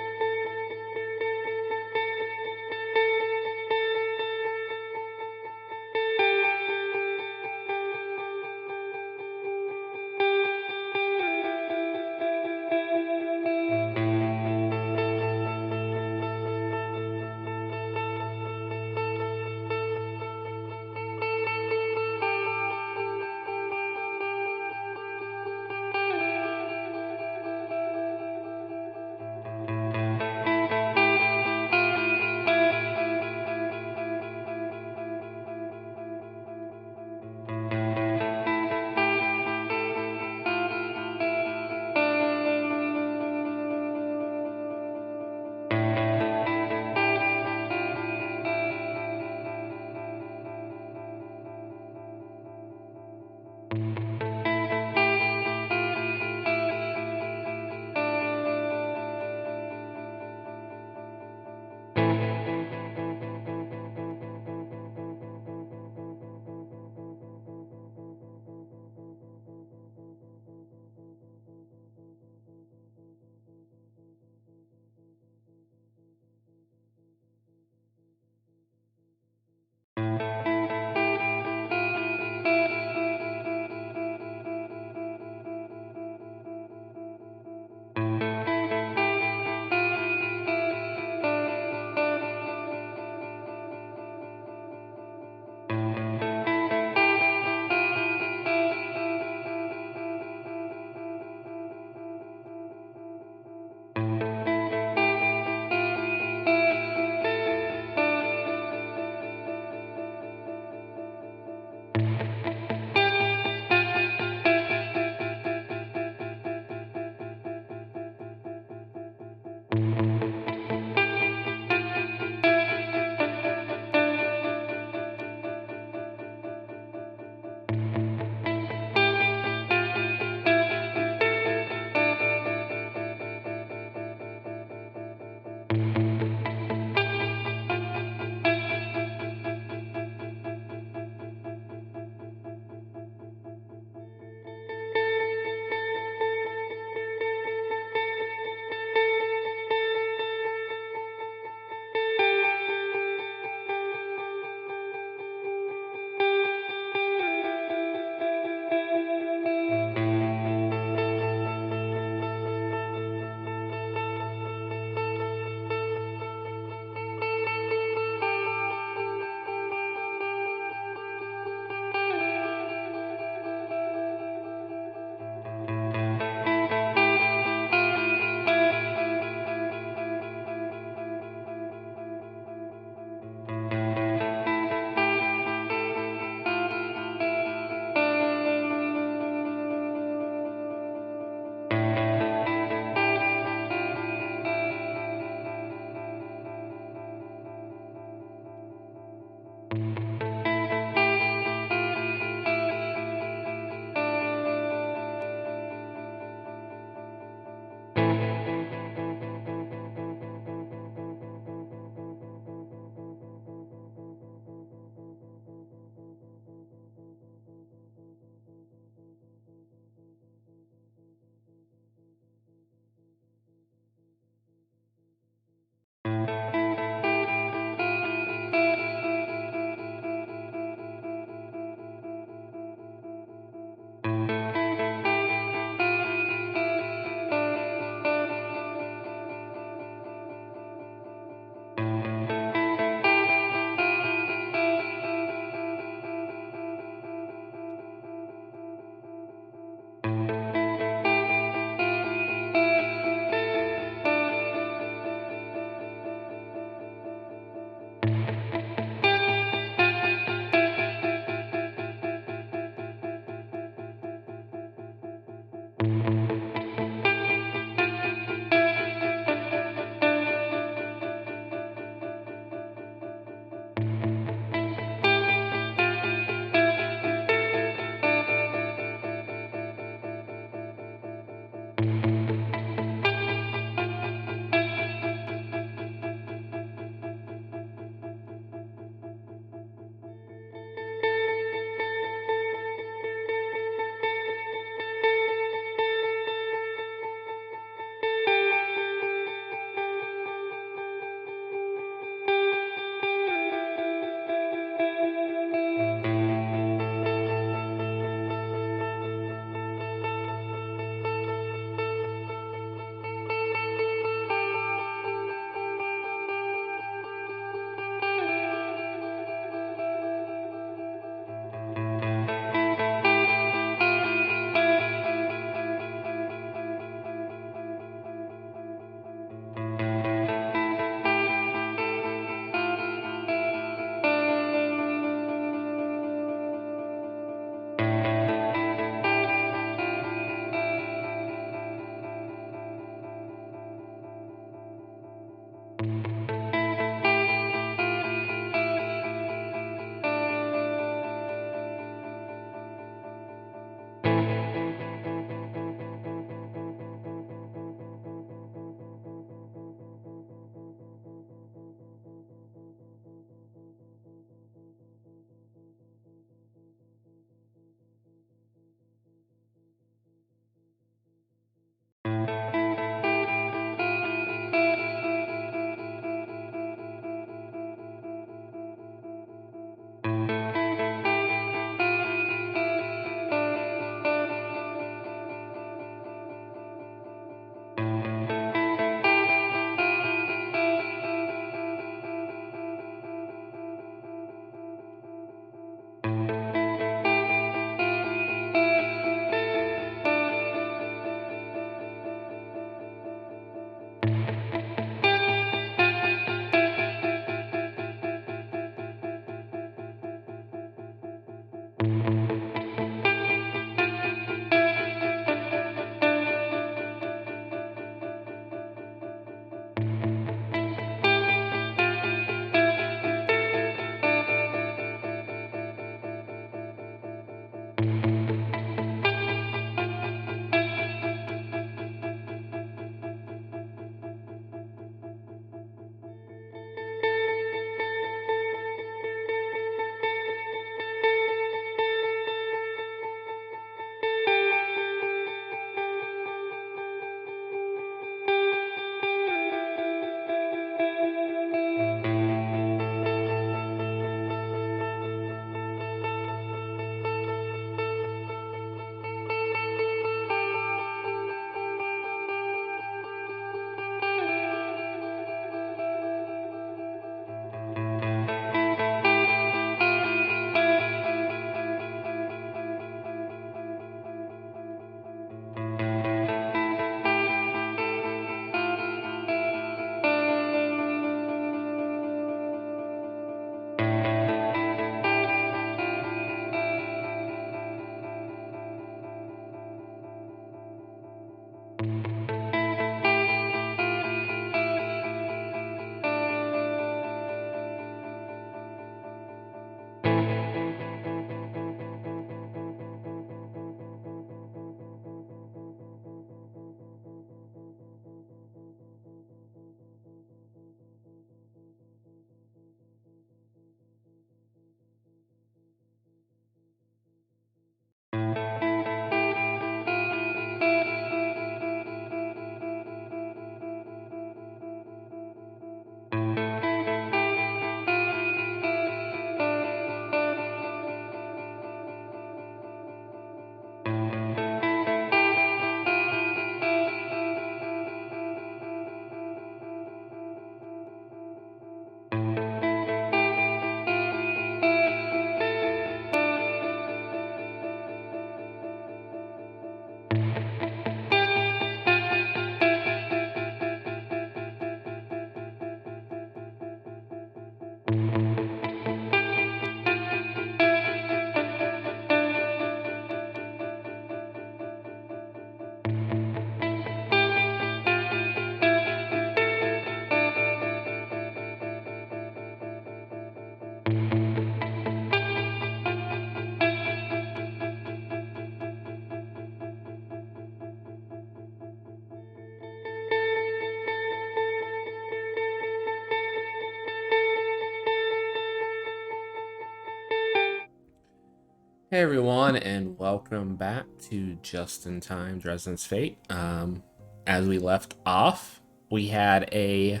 Hey everyone, and welcome back to Just in Time Dresden's Fate. As we left off, we had a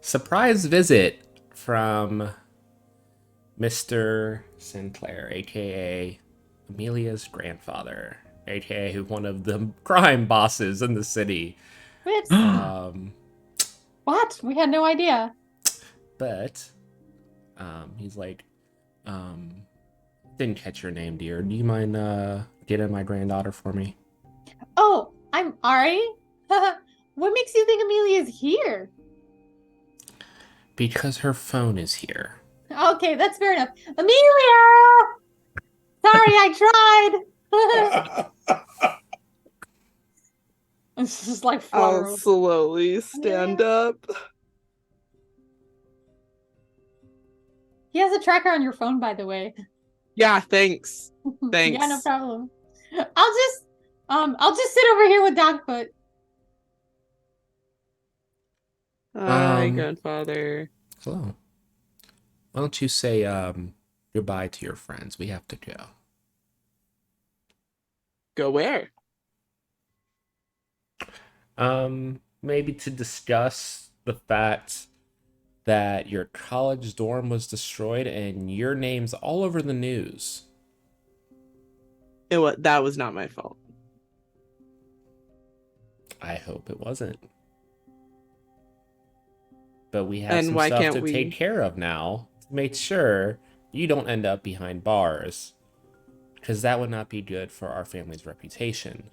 surprise visit from Mr. Sinclair, aka Amelia's grandfather, aka one of the crime bosses in the city. Whoops. Um, What? We had no idea. but he's like, didn't catch your name, dear. Do you mind getting my granddaughter for me? Oh, I'm Ari. What makes you think Amelia's here? Because her phone is here. Okay, that's fair enough. Amelia! Sorry, I tried. It's just like flutter. I'll slowly stand up. He has a tracker on your phone, by the way. Yeah, thanks. Yeah, no Thanks. problem. I'll just sit over here with Dogfoot. Hi, Um, grandfather. Hello. Why don't you say goodbye to your friends? We have to go. Go where? Maybe to discuss the fact that your college dorm was destroyed and your name's all over the news. That was not my fault. I hope it wasn't. But we have And some why stuff can't to we- take care of now to make sure you don't end up behind bars. Because that would not be good for our family's reputation.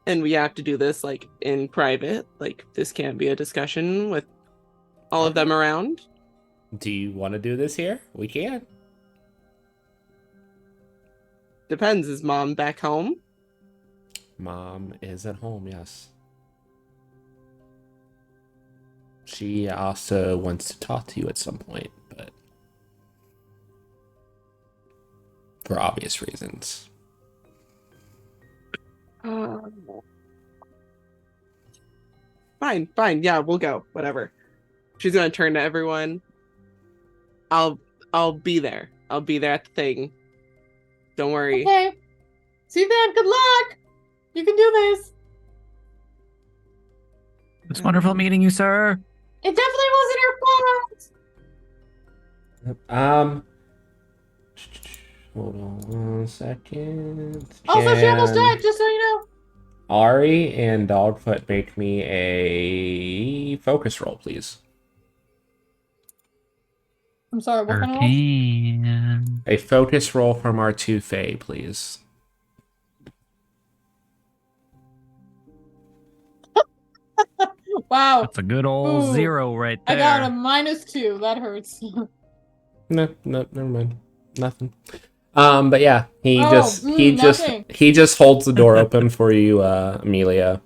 And we have to do this like in private. Like this can't be a discussion with all of them around. Do you want to do this here? We can. Depends. Is mom back home? Mom is at home, yes. She also wants to talk to you at some point, but for obvious reasons. Fine. Yeah, we'll go. Whatever. She's gonna turn to everyone. I'll be there. I'll be there at the thing. Don't worry. Okay. See you then. Good luck. You can do this. It's wonderful meeting you, sir. It definitely wasn't her fault. Hold on 1 second. Also, she almost Can died, just so you know. Ari and Dogfoot make me a focus roll, please. I'm sorry, what kind of roll? Arcane. A focus roll from our two Fae, please. Wow. That's a good old Ooh, 0 right I there. got a -2. That hurts. No, never mind. Nothing. But yeah, he Oh, nothing. just holds the door open for you, Amelia.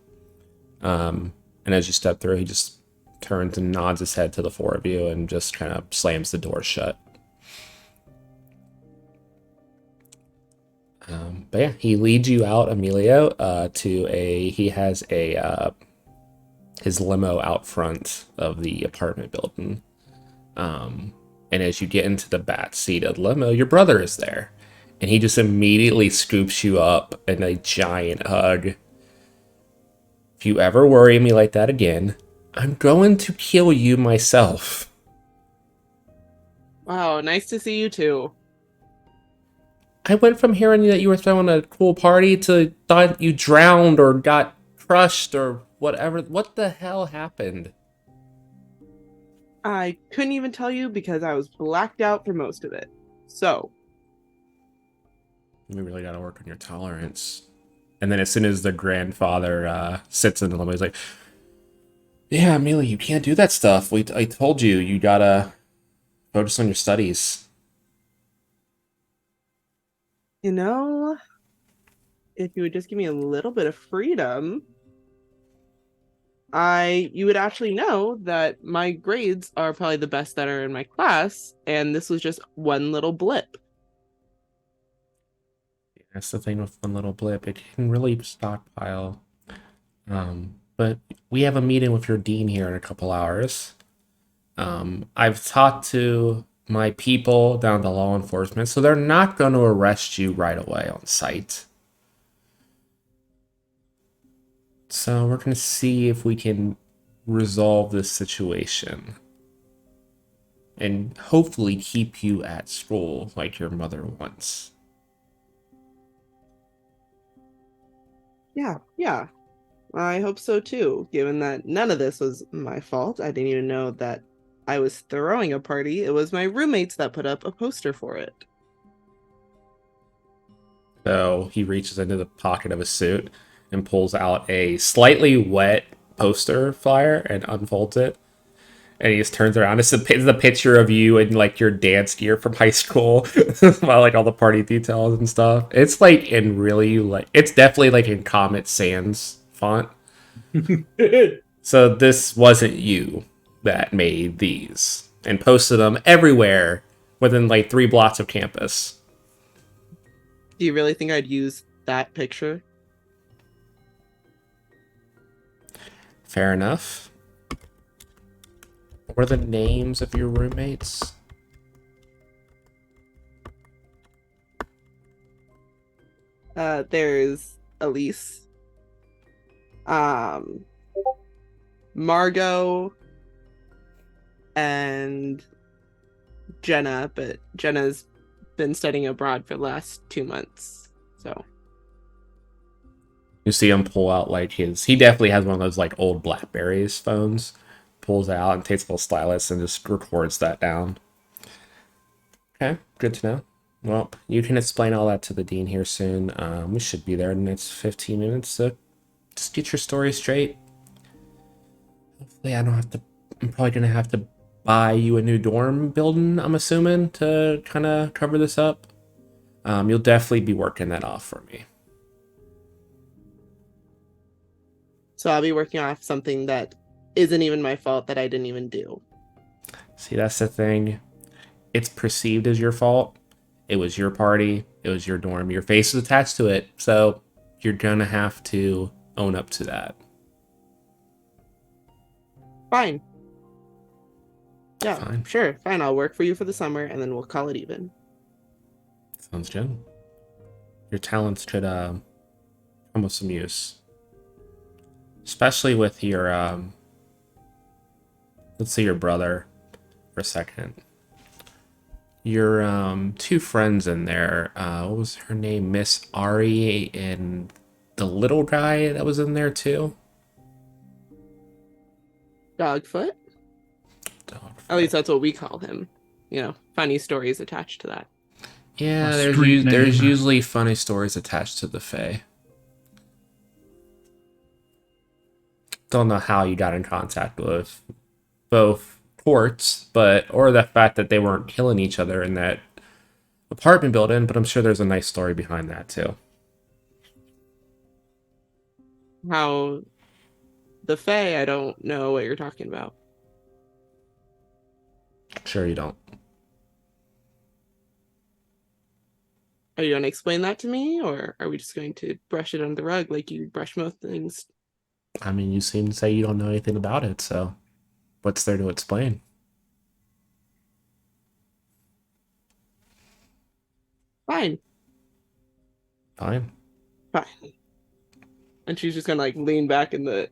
And as you step through, he just turns and nods his head to the four of you and just kind of slams the door shut. But yeah, he leads you out, Amelia, he has his limo out front of the apartment building. And as you get into the back seat of the limo, your brother is there. And he just immediately scoops you up in a giant hug. If you ever worry me like that again, I'm going to kill you myself. Wow, nice to see you too. I went from hearing that you were throwing a cool party to thought you drowned or got crushed or whatever. What the hell happened? I couldn't even tell you because I was blacked out for most of it. So, You really gotta work on your tolerance. And then as soon as the grandfather sits in the limo, he's like, yeah, Amelia, you can't do that stuff. I told you, you gotta focus on your studies. you know, if you would just give me a little bit of freedom, you would actually know that my grades are probably the best that are in my class, and this was just one little blip. That's the thing with one little blip. It can really stockpile. But we have a meeting with your dean here in a couple hours. I've talked to my people down to law enforcement, so they're not going to arrest you right away on site. So we're going to see if we can resolve this situation and hopefully keep you at school like your mother wants. Yeah. I hope so too, given that none of this was my fault. I didn't even know that I was throwing a party. It was my roommates that put up a poster for it. So he reaches into the pocket of his suit and pulls out a slightly wet poster flyer and unfolds it. And he just turns around. It's the picture of you in like your dance gear from high school, while like all the party details and stuff. It's like in really like it's definitely like in Comet Sans font. So this wasn't you that made these and posted them everywhere within like 3 blocks of campus. Do you really think I'd use that picture? Fair enough. What are the names of your roommates? There's Elise, Margot, and Jenna, but Jenna's been studying abroad for the last 2 months, so. You see him pull out like he definitely has one of those like old Blackberries phones. Pulls it out and takes a little stylus and just records that down. Okay, good to know. Well, you can explain all that to the dean here soon. We should be there in the next 15 minutes, so just get your story straight. Hopefully I don't have to, I'm probably going to have to buy you a new dorm building, I'm assuming, to kind of cover this up. You'll definitely be working that off for me. So I'll be working off something that isn't even my fault that I didn't even do. See, that's the thing. It's perceived as your fault. It was your party. It was your dorm. Your face is attached to it. So you're going to have to own up to that. Fine. Yeah, Fine. sure. Fine. I'll work for you for the summer and then we'll call it even. Sounds good. Your talents could come with some use. Especially with your, let's say your brother for a second. Your 2 friends in there, what was her name? Miss Ari and the little guy that was in there too? Dogfoot? At least that's what we call him. You know, funny stories attached to that. Yeah, A there's street there's name. usually funny stories attached to the Fae. Don't know how you got in contact with both courts, or the fact that they weren't killing each other in that apartment building, but I'm sure there's a nice story behind that too. How the Fae, I don't know what you're talking about. Sure you don't. Are you going to explain that to me, or are we just going to brush it under the rug like you brush most things? I mean, you seem to say you don't know anything about it, so what's there to explain? Fine. Fine. And she's just gonna like lean back in the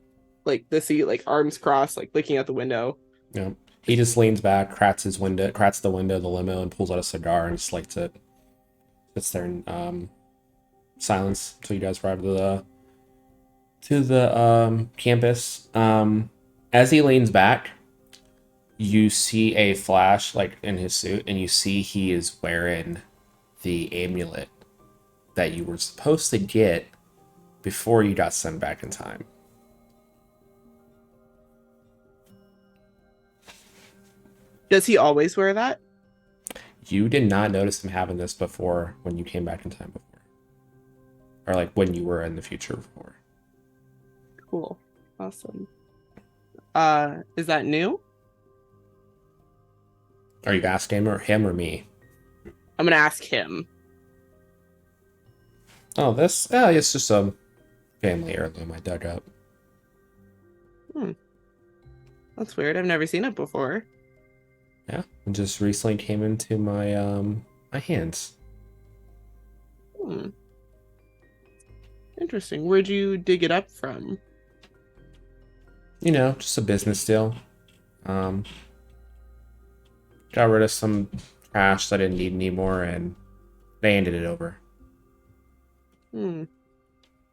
seat, like arms crossed, like looking out the window. Yeah. He just leans back, cracks the window of the limo, and pulls out a cigar and just lights it. Sits there in silence until you guys arrive to the campus. As he leans back, you see a flash like in his suit, and you see he is wearing the amulet that you were supposed to get before you got sent back in time. Does he always wear that? You did not notice him having this before when you came back in time before. Or like when you were in the future before. Cool. Awesome. Is that new? Are you asking him or me? I'm gonna ask him. Oh, it's just a family heirloom I dug up. That's weird. I've never seen it before. Yeah, it just recently came into my my hands. Hmm. Interesting. Where'd you dig it up from? You know, just a business deal. Got rid of some trash that I didn't need anymore, and they handed it over. Hmm.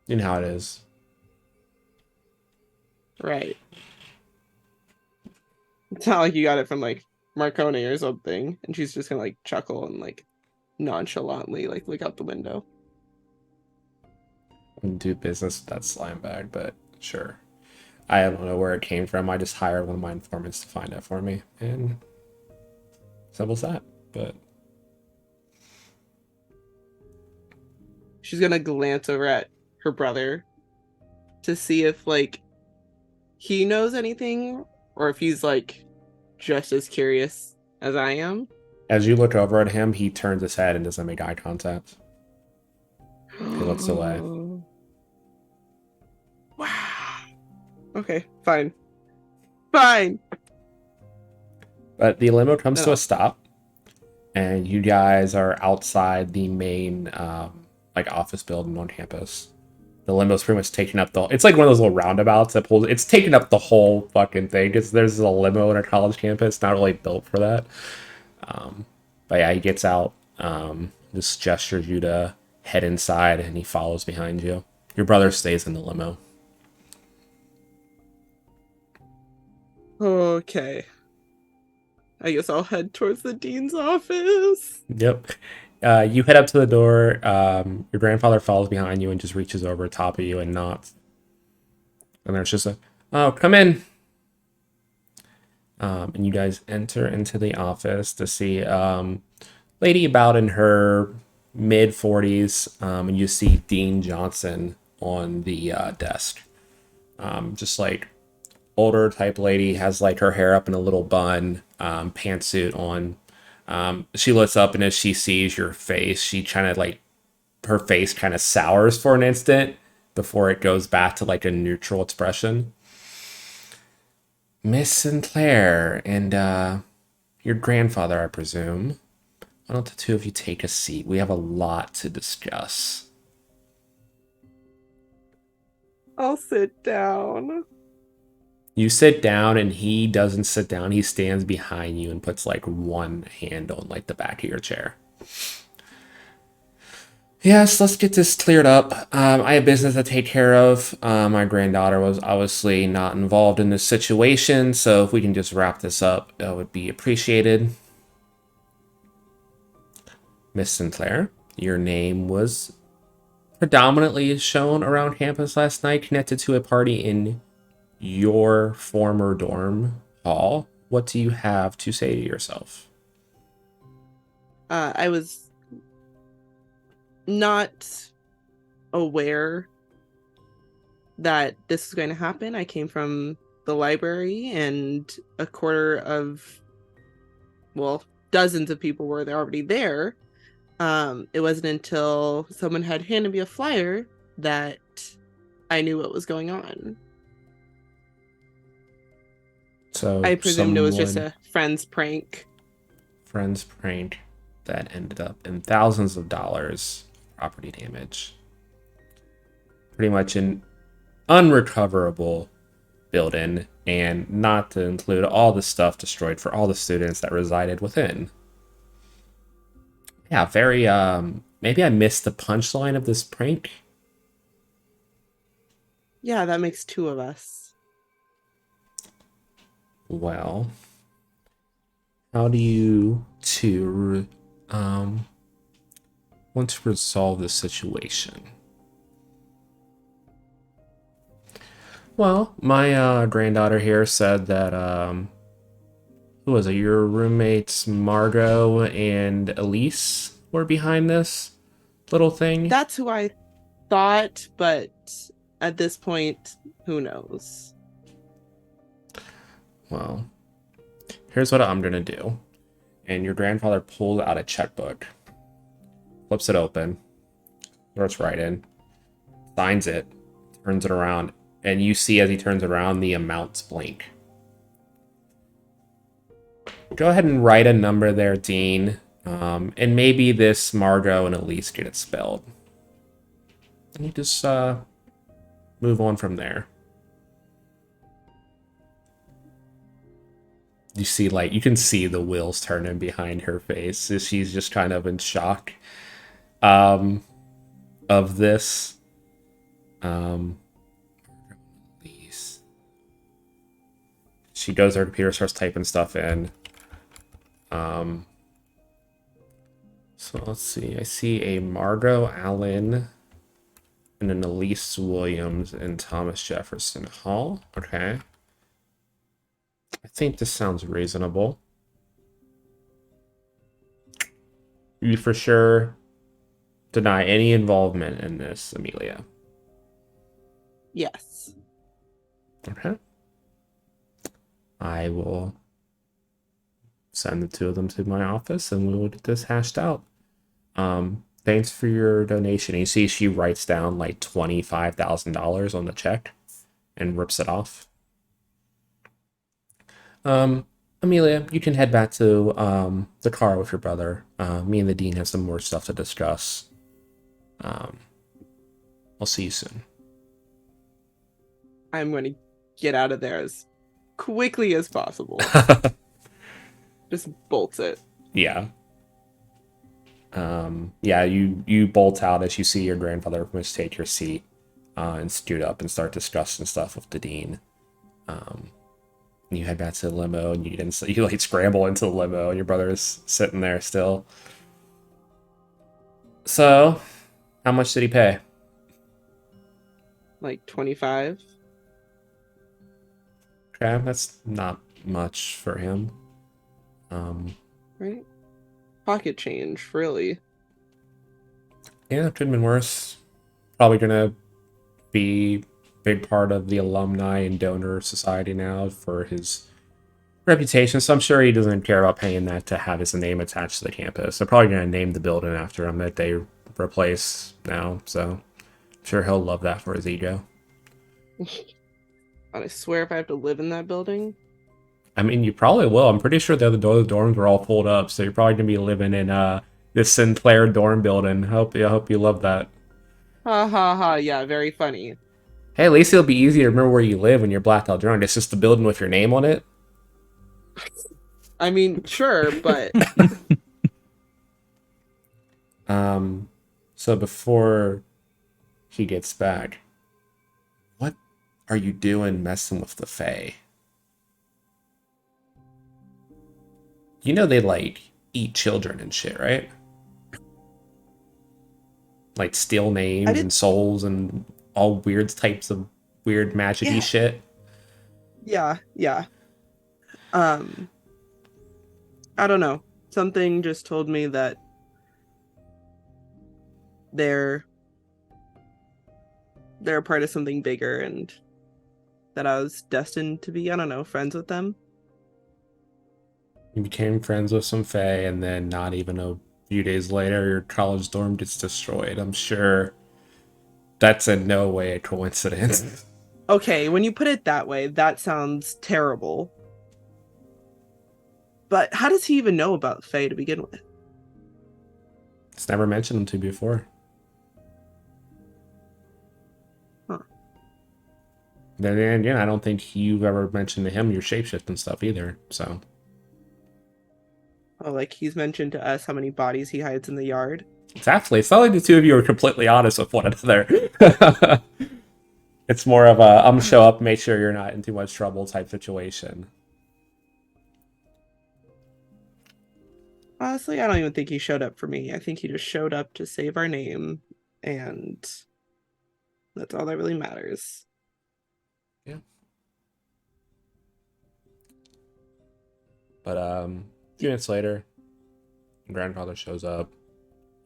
You know how it is. Right. It's not like you got it from like Marconi or something, and she's just gonna like chuckle and like nonchalantly like look out the window. Wouldn't do business with that slime bag, but sure. I don't know where it came from. I just hired one of my informants to find it for me, and simple as that. But She's gonna glance over at her brother to see if like he knows anything or if he's like just as curious as I am. as you look over at him, he turns his head and doesn't make eye contact. He looks away. Wow. Okay, fine. Fine. But the limo comes to No. a stop, and you guys are outside the main like office building on campus. The limo's pretty much taking up the. It's like one of those little roundabouts that pulls. It's taking up the whole fucking thing because there's a limo on a college campus, not really built for that. But yeah, he gets out, just gestures you to head inside, and he follows behind you. Your brother stays in the limo. Okay. I guess I'll head towards the dean's office. Yep. You head up to the door. Your grandfather follows behind you and just reaches over top of you and nods. And there's just a, oh, come in. And you guys enter into the office to see lady about in her mid 40s, and you see Dean Johnson on the desk. Just like older type lady, has like her hair up in a little bun, pantsuit on. She looks up, and as she sees your face, she kind of like, her face kind of sours for an instant before it goes back to like a neutral expression. Miss Sinclair and your grandfather, I presume. Why don't the two of you take a seat? We have a lot to discuss. I'll sit down. You sit down, and he doesn't sit down. He stands behind you and puts like one hand on like the back of your chair. Yes, let's get this cleared up. I have business to take care of. My granddaughter was obviously not involved in this situation, so if we can just wrap this up, that would be appreciated. Miss Sinclair, your name was predominantly shown around campus last night, connected to a party in your former dorm hall. What do you have to say to yourself? I was not aware that this was going to happen. I came from the library, and a quarter of, well, dozens of people were already there. It wasn't until someone had handed me a flyer that I knew what was going on. So I presumed it was just a friend's prank. Friend's prank that ended up in thousands of dollars property damage. Pretty much an unrecoverable building, and not to include all the stuff destroyed for all the students that resided within. Yeah, very maybe I missed the punchline of this prank. Yeah, that makes two of us. Well, how do you two want to resolve this situation? Well, my granddaughter here said that who was it? Your roommates Margot and Elise were behind this little thing. That's who I thought, but at this point, who knows? Well, here's what I'm gonna do. And your grandfather pulls out a checkbook, flips it open, starts writing, signs it, turns it around, and you see as he turns it around, the amounts blink. Go ahead and write a number there, Dean. And maybe this Margot and Elise get it spelled. And you just move on from there. You see, like, you can see the wheels turning behind her face. She's just kind of in shock of this. Elise. She goes to her computer, starts typing stuff in. So let's see. I see a Margot Allen and an Elise Williams and Thomas Jefferson Hall. Okay. I think this sounds reasonable. You for sure deny any involvement in this, Amelia. Yes. Okay. I will send the two of them to my office and we will get this hashed out. Thanks for your donation. You see she writes down like $25,000 on the check and rips it off. Amelia, you can head back to the car with your brother. Me and the dean have some more stuff to discuss. I'll see you soon. I'm going to get out of there as quickly as possible. Just bolts it. Yeah. Yeah, you bolt out as you see your grandfather must take your seat and scoot up and start discussing stuff with the dean. You head back to the limo and you like scramble into the limo and your brother is sitting there still. So, how much did he pay? Like 25. Okay, that's not much for him. Right? Pocket change, really. Yeah, it could have been worse. Probably gonna be big part of the alumni and donor society now for his reputation. So I'm sure he doesn't care about paying that to have his name attached to the campus. They're probably gonna name the building after him that they replace now. So I'm sure he'll love that for his ego. I swear if I have to live in that building. I mean, you probably will. I'm pretty sure the other dorms were all pulled up, so you're probably gonna be living in this Sinclair dorm building. I hope you love that. Ha ha ha, yeah, very funny. Hey, at least it'll be easy to remember where you live when you're blacked out drunk. It's just the building with your name on it. I mean, sure, but So before he gets back, what are you doing messing with the Fae? You know they like eat children and shit, right? Like steal names and souls and all weird types of weird magic-y shit. yeah. I don't know. Something just told me that they're a part of something bigger and that I was destined to be, I don't know, friends with them. You became friends with some Fae, and then not even a few days later, your college dorm gets destroyed. I'm sure that's in no way a coincidence. Okay, when you put it that way, that sounds terrible. But how does he even know about Faye to begin with? It's never mentioned them to you before. Huh. Then again, I don't think you've ever mentioned to him your shapeshift and stuff either, so. Oh, like he's mentioned to us how many bodies he hides in the yard? Exactly. It's not like the two of you are completely honest with one another. It's more of a, I'm gonna show up, make sure you're not in too much trouble type situation. Honestly, I don't even think he showed up for me. I think he just showed up to save our name, and that's all that really matters. Yeah. But a few minutes later, grandfather shows up.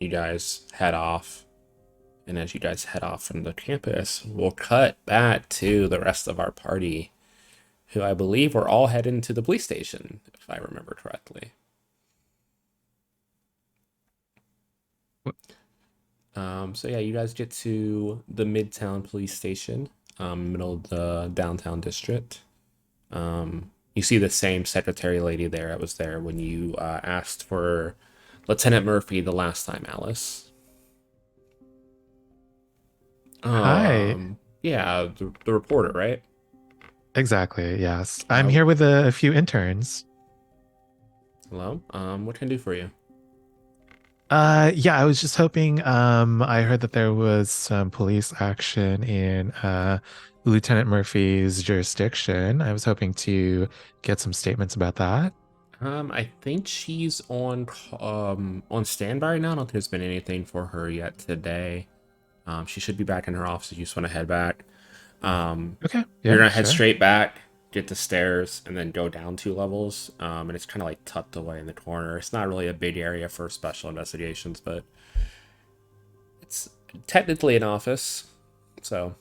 You guys head off. And as you guys head off from the campus, we'll cut back to the rest of our party, who I believe were all heading to the police station, if I remember correctly. So yeah, you guys get to the Midtown Police Station, middle of the downtown district. You see the same secretary lady there that was there when you asked for Lieutenant Murphy the last time, Alice. Hi. Yeah, the reporter, right? Exactly. Yes. I'm Oh. here with a few interns. Hello. What can I do for you? Yeah, I was just hoping, I heard that there was some police action in Lieutenant Murphy's jurisdiction. I was hoping to get some statements about that. I think she's on standby right now. I don't think there's been anything for her yet today. She should be back in her office if you just want to head back. Okay. You're Yeah, gonna head sure. straight back, get the stairs, and then go down 2 levels. And it's kind of like tucked away in the corner. It's not really a big area for special investigations, but it's technically an office. So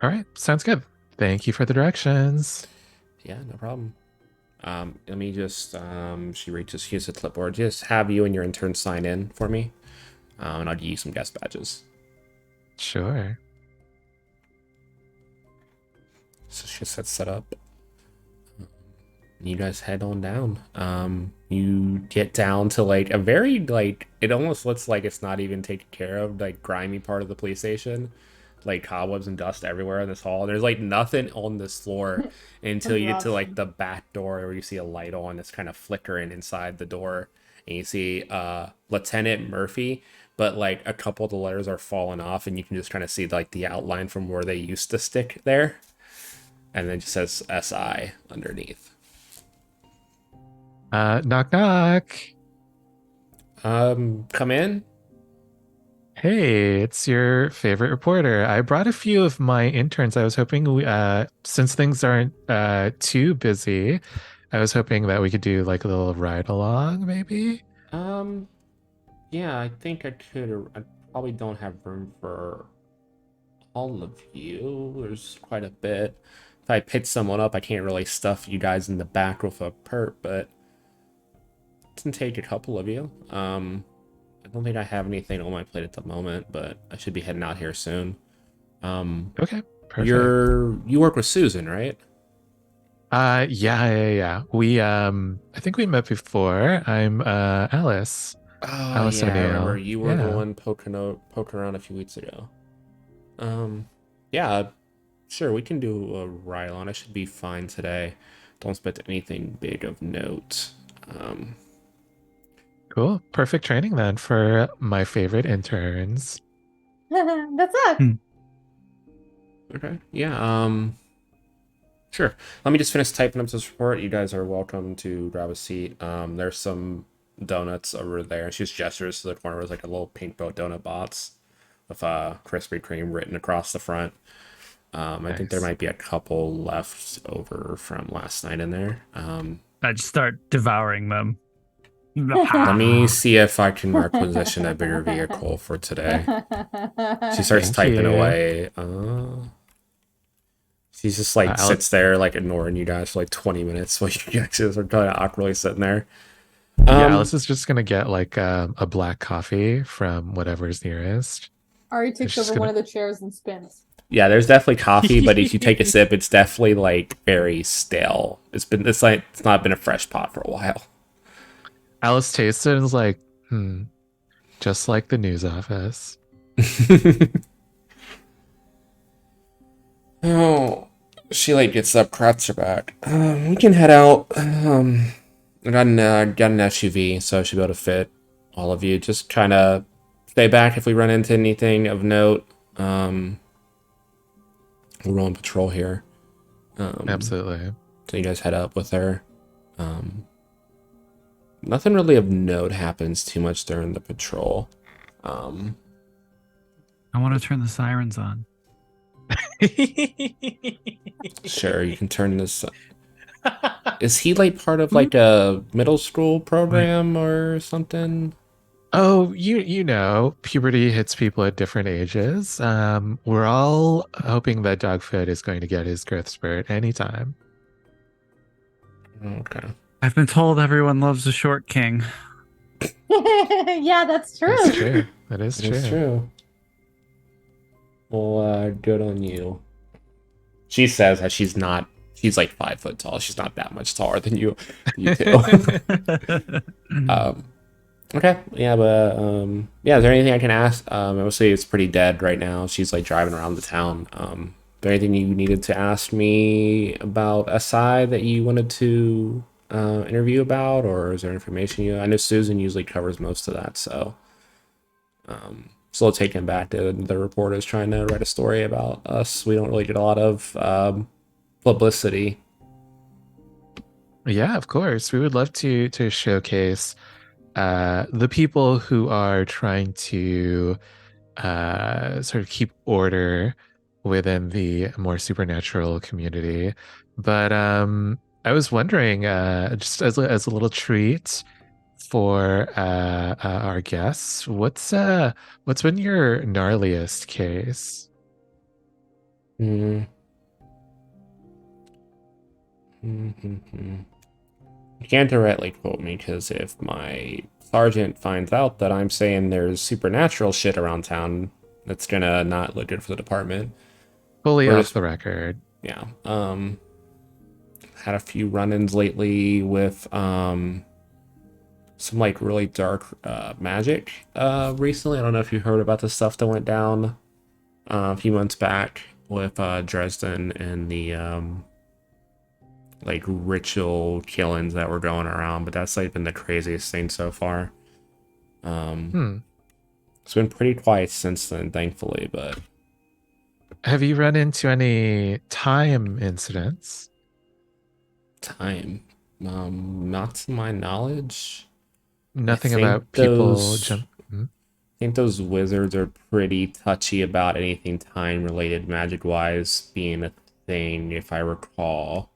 All right. Sounds good. Thank you for the directions. yeah, no problem. Let me just she uses a clipboard. Just have you and your intern sign in for me. And I'll give you some guest badges. Sure. So she gets that set up. You guys head on down. You get down to like a very like it almost looks like it's not even taken care of, like grimy part of the police station. Like cobwebs and dust everywhere in this hall. There's like nothing on this floor until you get to like the back door where you see a light on that's kind of flickering inside the door. And you see Lieutenant Murphy, but like a couple of the letters are falling off and you can just kind of see like the outline from where they used to stick there. And then it just says SI underneath. Knock knock. Come in. Hey, it's your favorite reporter. I brought a few of my interns. I was hoping since things aren't too busy, I was hoping that we could do like a little ride along, maybe. Yeah, I think I could. I probably don't have room for all of you. There's quite a bit. If I pick someone up, I can't really stuff you guys in the back with a perp, but it can take a couple of you. I don't think I have anything on my plate at the moment, but I should be heading out here soon. Okay, perfect. You work with Susan, right? Yeah. We I think we met before. I'm Alice. Oh Alice yeah, I remember O'Neill. you were the Yeah. one poking around a few weeks ago. Yeah, sure, we can do a ride on. I should be fine today. Don't expect anything big of note. Cool. Perfect training then for my favorite interns. That's it. Okay, yeah, sure. Let me just finish typing up this report. You guys are welcome to grab a seat. There's some donuts over there. She just gestures to the corner. There's like a little pink donut box with Krispy Kreme written across the front. I think there Nice. might be a couple left over from last night in there. I just start devouring them. Let me see if I can requisition a bigger vehicle for today. She starts Thank typing you. away. She's just like I'll- sits there like ignoring you guys for like 20 minutes while you guys are kind of awkwardly sitting there. Yeah, Alice is just gonna get like a black coffee from whatever's nearest. Ari takes She's over one gonna- of the chairs and spins. Yeah, there's definitely coffee, but if you take a sip, it's definitely like very stale. It's not been a fresh pot for a while. Alice tastes it and is like, just like the news office. Oh, she like gets up, cracks her back. We can head out. I got an SUV, so I should be able to fit all of you. Just trying to stay back if we run into anything of note. We're on patrol here. Absolutely. So you guys head up with her. Nothing really of note happens too much during the patrol. I want to turn the sirens on. Sure, you can turn this. Is he like part of like a middle school program or something? Oh, you know, puberty hits people at different ages. We're all hoping that Dogfoot is going to get his growth spurt anytime. Okay. I've been told everyone loves a short king. Yeah, that's true. That's true. That is It true. is true. Well, good on you. She says that she's not She's like 5 foot tall. She's not that much taller than you two. Okay, yeah, but yeah, is there anything I can ask? Obviously it's pretty dead right now. She's like driving around the town. Is there anything you needed to ask me about aside that you wanted to interview about, or is there information I know Susan usually covers most of that, so still taken back to the reporters trying to write a story about us. We don't really get a lot of publicity. Yeah, of course. We would love to showcase the people who are trying to sort of keep order within the more supernatural community. But I was wondering, just as a little treat for our guests, what's been your gnarliest case? Mm. You can't directly quote me, because if my sergeant finds out that I'm saying there's supernatural shit around town, that's gonna not look good for the department. Fully We're off just- the record. Yeah. Had a few run-ins lately with some like really dark magic recently. I don't know if you heard about the stuff that went down a few months back with Dresden and the like ritual killings that were going around, but that's like been the craziest thing so far. It's been pretty quiet since then, thankfully, but Have you run into any time incidents? time. Not to my knowledge. Nothing think about people those- jump. I think those wizards are pretty touchy about anything time related, magic wise, being a thing, if I recall.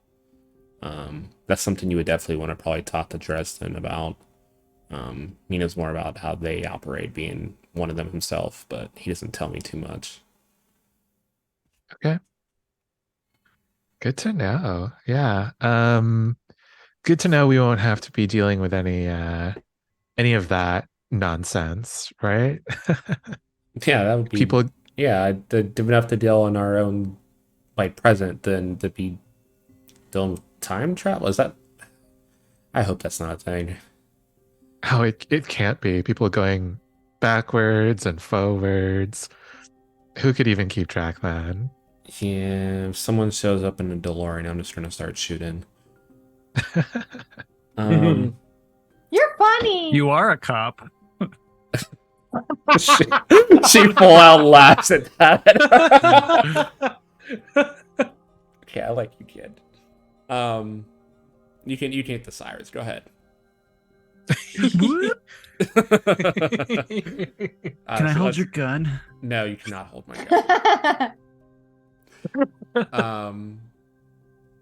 That's something you would definitely want to probably talk to Dresden about. He knows more about how they operate, being one of them himself, but he doesn't tell me too much. Okay. Good to know. Yeah. Good to know we won't have to be dealing with any of that nonsense, right? Yeah, that would be People yeah, enough to deal in our own like present than to be doing time travel. Is that? I hope that's not a thing. Oh, it can't be. People going backwards and forwards. Who could even keep track then? Yeah, if someone shows up in a DeLorean, I'm just gonna start shooting. You're funny. You are a cop. she full out laughs at that. Okay, I like you, kid. You can hit the sirens. Go ahead. Can I hold so your gun? No, you cannot hold my gun.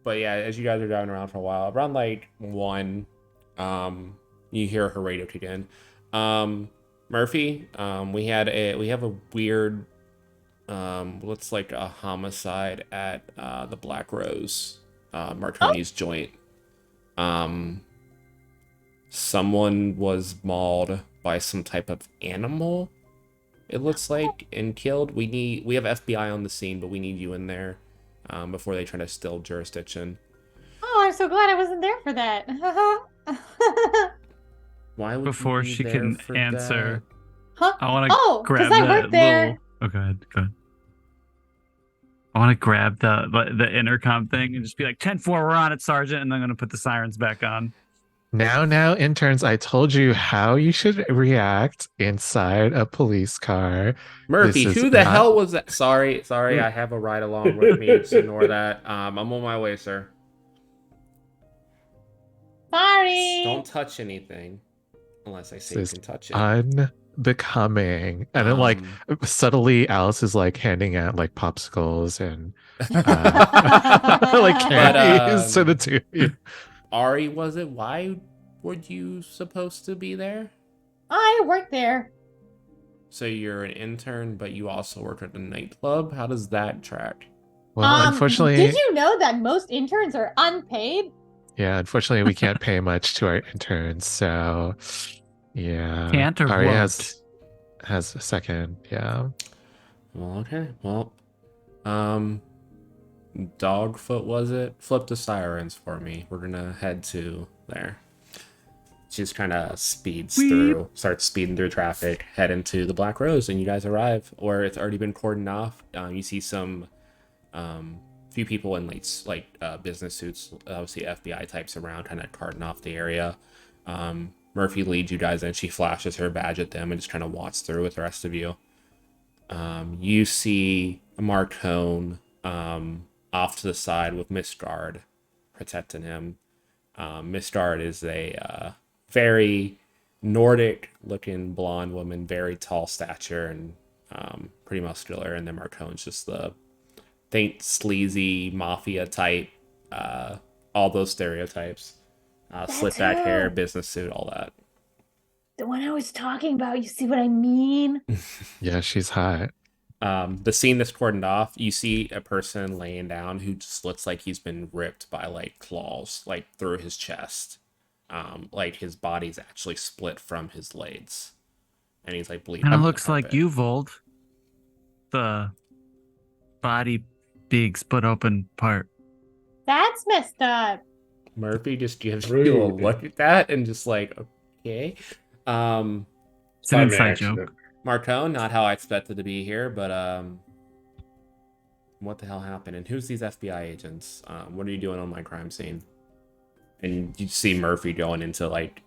But yeah, as you guys are driving around for a while, around like 1, you hear her radio kick in. Murphy, we have a weird looks like a homicide at the Black Rose, Marconi's joint. Someone was mauled by some type of animal, it looks like, and killed. We have FBI on the scene, but we need you in there before they try to steal jurisdiction. Oh, I'm so glad I wasn't there for that. Why would Before you be she there can for answer, Huh? I want to Oh, grab because I that work there. little. Oh, go ahead. Go ahead. I want to grab the intercom thing and just be like, 10-4, we're on it, Sergeant, and I'm going to put the sirens back on. Now, interns, I told you how you should react inside a police car. Murphy, This is who the not- hell was that? Sorry, I have a ride along with me. Just ignore that. I'm on my way, sir. Sorry. Don't touch anything unless I say you This can touch it. unbecoming. And then like subtly Alice is like handing out like popsicles and like candies to the two of you. Ari, was it? Why were you supposed to be there? I work there. So you're an intern, but you also work at the nightclub? How does that track? Well, unfortunately, Did you know that most interns are unpaid? yeah, unfortunately we can't pay much to our interns, so yeah. Can't or Ari won't? has a second, yeah. Well, okay. Well, Dogfoot, was it? Flip the sirens for me. We're gonna head to there. She just kind of starts speeding through traffic, head into the Black Rose, and you guys arrive, or it's already been cordoned off. You see some few people in business suits, obviously FBI types around, kind of carting off the area. Murphy leads you guys in. She flashes her badge at them and just kind of walks through with the rest of you. You see Marcone off to the side with Miss Guard protecting him. Miss Guard is a very Nordic-looking blonde woman, very tall stature and pretty muscular. And then Marcone's just the think sleazy mafia type, all those stereotypes. Slick back hair, business suit, all that. The one I was talking about. You see what I mean? Yeah, she's hot. The scene that's cordoned off, you see a person laying down who just looks like he's been ripped by like claws, like through his chest. Like his body's actually split from his legs, and he's like bleeding. Kind of on the looks like carpet. you, Vold. The body big split open part. That's messed up. Murphy just gives Rude. you a look at that and just like, okay. It's an By inside accident. joke. Marcone, not how I expected to be here, but what the hell happened? And who's these FBI agents? What are you doing on my crime scene? And you see Murphy going into like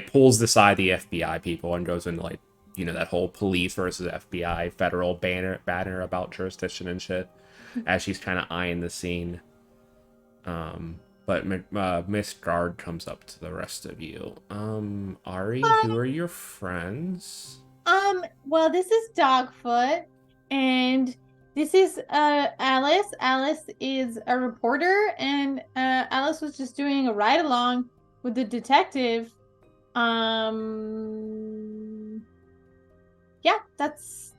pulls aside the FBI people and goes into that whole police versus FBI federal banner about jurisdiction and shit as she's kind of eyeing the scene. But Miss Guard comes up to the rest of you. Ari, who are your friends? Well, this is Dogfoot, and this is Alice. Alice is a reporter, and Alice was just doing a ride along with the detective. Yeah, that's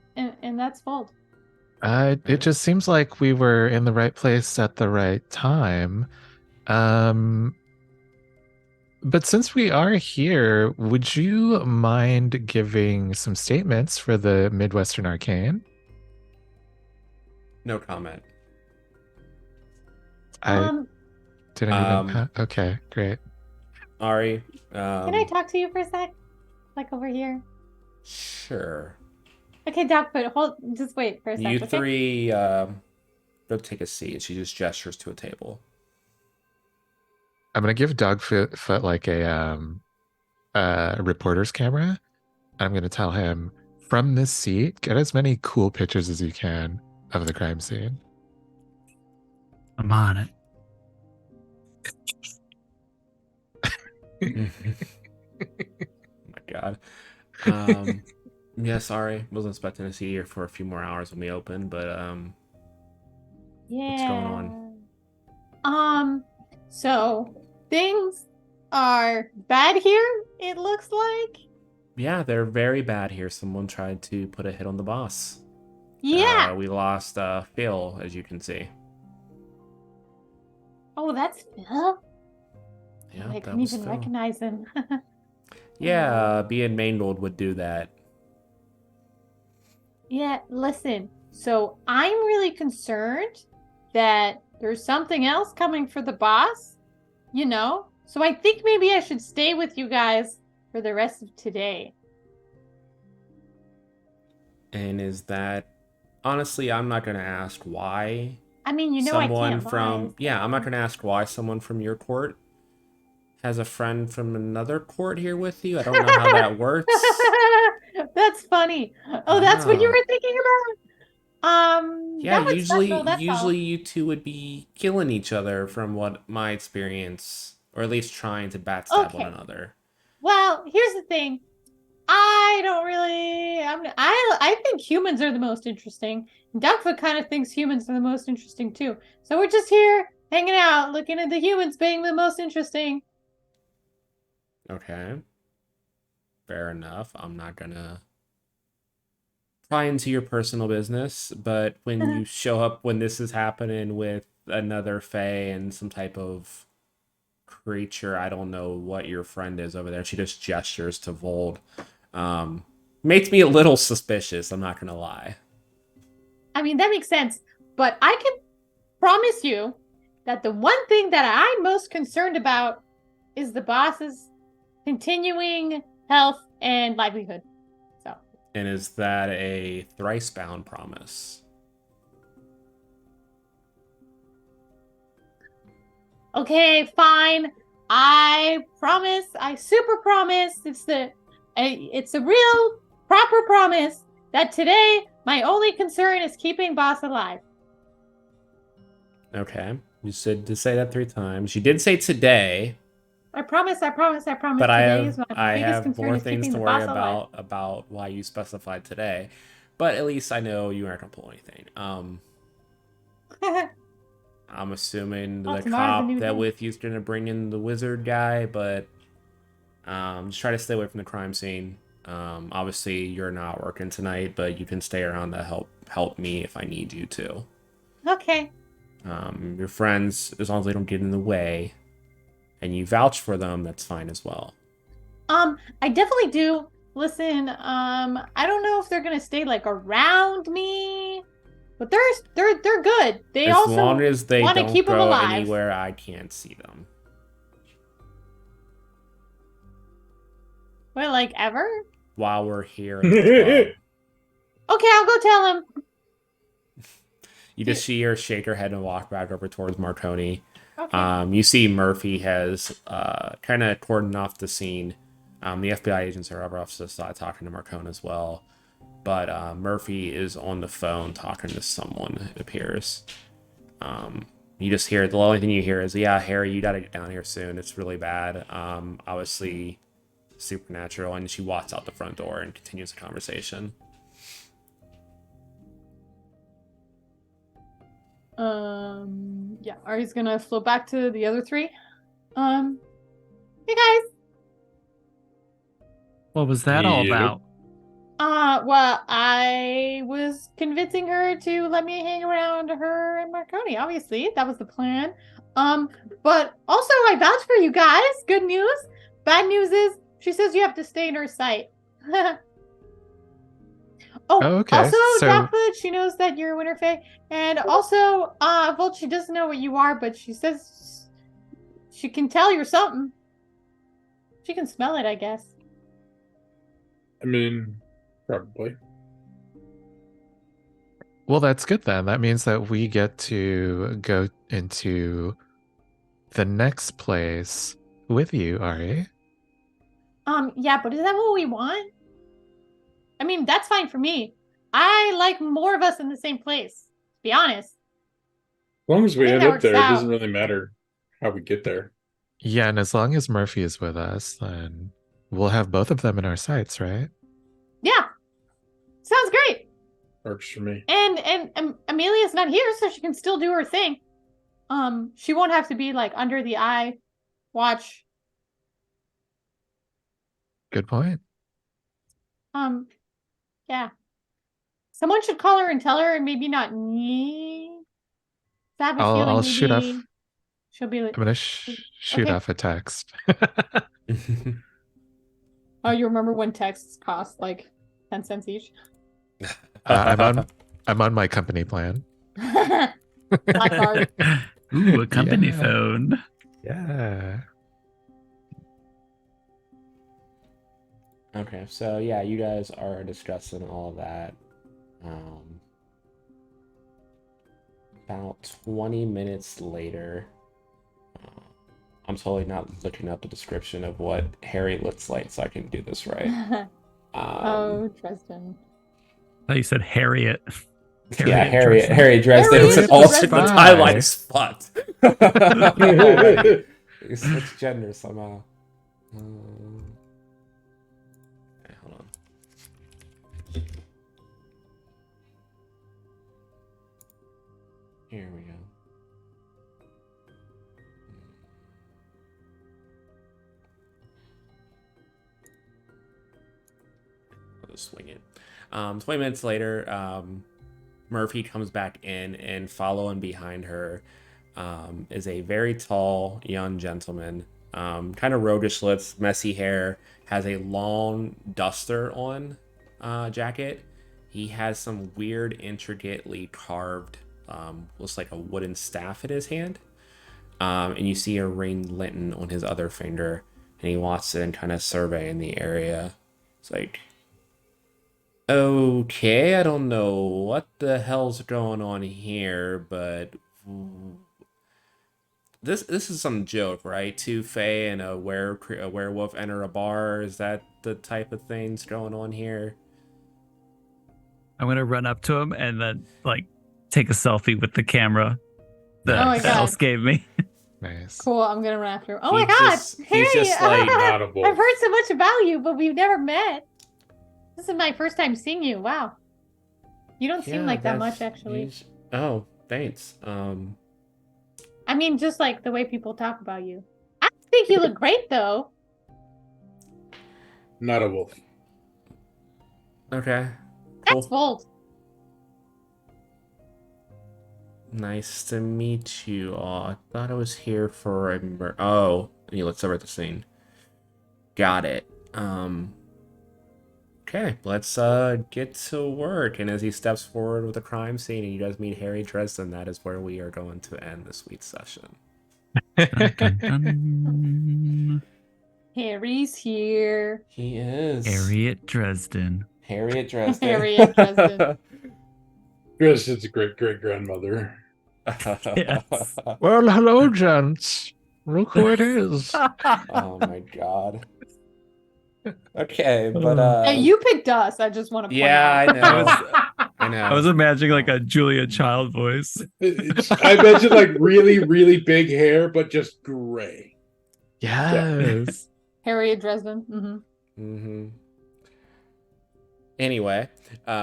Vold. It just seems like we were in the right place at the right time. But since we are here, would you mind giving some statements for the Midwestern Arcane? No comment. I didn't even. Okay, great. Ari, Can I talk to you for a sec? Like over here? Sure. Okay, Dogfoot, just wait for a sec. You okay? three go take a seat. She just gestures to a table. I'm gonna give Dogfoot like a reporter's camera. I'm gonna tell him from this seat, get as many cool pictures as you can of the crime scene. I'm on it. Oh my god. Yeah, sorry. Wasn't expecting to see you here for a few more hours when we open, but Yeah. what's going on? So things are bad here, it looks like. Yeah, they're very bad here. Someone tried to put a hit on the boss. Yeah. We lost Phil, as you can see. Oh, that's Phil. Yeah, I that couldn't was even Phil. recognize him. Yeah, being mangled would do that. Yeah, listen. So I'm really concerned that there's something else coming for the boss, So I think maybe I should stay with you guys for the rest of today. And is that honestly, I'm not gonna ask why I mean, I someone can't from lie. I'm not gonna ask why someone from your court has a friend from another court here with you. I don't know how that works. That's funny. Oh, that's what you Ah. were thinking about? Yeah, that was usually special, that's all. usually you two would be killing each other from what my experience, or at least trying to backstab one Okay. another. Well, here's the thing. I don't really. I think humans are the most interesting. Dogfoot kind of thinks humans are the most interesting too. So we're just here hanging out, looking at the humans being the most interesting. Okay. Fair enough. I'm not gonna pry into your personal business, but when you show up when this is happening with another Fae and some type of creature, I don't know what your friend is over there. She just gestures to Vold. Makes me a little suspicious, I'm not gonna lie. I mean, that makes sense. But I can promise you that the one thing that I'm most concerned about is the boss's continuing health and livelihood. So. And is that a thrice bound promise? Okay, fine. I promise. I super promise. It's a real proper promise that today my only concern is keeping boss alive. Okay. You said to say that 3 times. You did say today, I promise. but Today is my I biggest have concern more is things keeping to the worry boss about why you specified today. But at least I know you aren't gonna pull anything. alive. I'm assuming Well, the tomorrow's a cop new that day. with you is gonna bring in the wizard guy, but just try to stay away from the crime scene. Obviously you're not working tonight, but you can stay around to help me if I need you to. Okay. Your friends, as long as they don't get in the way, and you vouch for them, that's fine as well. I definitely do. Listen, I don't know if they're gonna stay like around me, but they're good. They As also long as they want to don't keep them go alive. anywhere I can't see them. Well, like ever? While we're here in the club. Okay, I'll go tell him. You just see her shake her head and walk back over towards Marconi. Okay. You see Murphy has kind of cordoned off the scene. The FBI agents are over off to the side talking to Marconi as well. But Murphy is on the phone talking to someone, it appears. You just hear, the only thing you hear is, yeah, Harry, you gotta get down here soon. It's really bad. Obviously supernatural. And she walks out the front door and continues the conversation. Yeah, Ari's gonna float back to the other 3. Hey guys. What was that all Yep. about? Well, I was convincing her to let me hang around her and Marconi. Obviously, that was the plan. But also I vouch for you guys. Good news. Bad news is she says you have to stay in her sight. Oh, okay. Also, So- Dogfoot, she knows that you're a winter fae. And also, Vold, she doesn't know what you are, but she says she can tell you're something. She can smell it, I guess. I mean, probably. Well, that's good then. That means that we get to go into the next place with you, Ari. Yeah, but is that what we want? I mean, that's fine for me. I like more of us in the same place, to be honest. As long as we I think end that up works there, it out. doesn't really matter how we get there. Yeah, and as long as Murphy is with us, then we'll have both of them in our sights, right? Yeah. Sounds great. Works for me. And Amelia's not here, so she can still do her thing. She won't have to be like under the eye watch. Good point. Yeah. Someone should call her and tell her, and maybe not me. I have a feeling I'll maybe shoot off. she'll be like, I'm gonna shoot Okay. off a text. oh, you remember when texts cost like 10 cents each? I'm on my company plan. Black card. Ooh, a company Yeah. phone. Yeah. Okay, so yeah, you guys are discussing all of that. About 20 minutes later, I'm totally not looking up the description of what Harry looks like, so I can do this right. Oh, Dresden. I thought you said Harriet. Yeah, Dresden. Harry Dresden. It's an Harriet alternate. The Dresden. timeline is fucked. You switch genders somehow. Okay, hold on. Here we go. I'll just swing it. 20 minutes later, Murphy comes back in, and following behind her is a very tall young gentleman, kind of roguish lips, messy hair, has a long duster on jacket. He has some weird, intricately carved looks like a wooden staff in his hand. And you see a ringed lantern on his other finger, and he walks in kind of surveying the area. It's like, okay, I don't know what the hell's going on here, but this is some joke, right? Two fae and a werewolf enter a bar. Is that the type of things going on here? I'm gonna run up to him and then like take a selfie with the camera that Oh my God. Alice gave me. Nice. Cool. I'm gonna run after him. Oh He my God, just- he's Harry! just, like, Audible. I've heard so much about you, but we've never met. This is my first time seeing you. Wow. You don't seem like that much, actually. Oh, thanks. I mean, just like the way people talk about you. I think you look great, though. Not a wolf. Okay. That's Cool. Vold. Nice to meet you all. I thought I was here for a oh, and he looks over at the scene. Got it. Okay, let's get to work. And as he steps forward with the crime scene and you guys meet Harry Dresden, that is where we are going to end this week's session. Dun, dun, dun. Harry's here. He is Harriet Dresden. Harriet Dresden. Harriet Dresden. Dresden's a great great grandmother. Yes. Well, hello, gents. Look who it is. Oh my god. Okay, but Hey, you picked us. I just want to point yeah, out. I I know. was, I know. I was imagining like a Julia Child voice. I imagine like really really big hair, but just gray. Yes. Harriet Dresden. Mm-hmm. Mm-hmm. Anyway,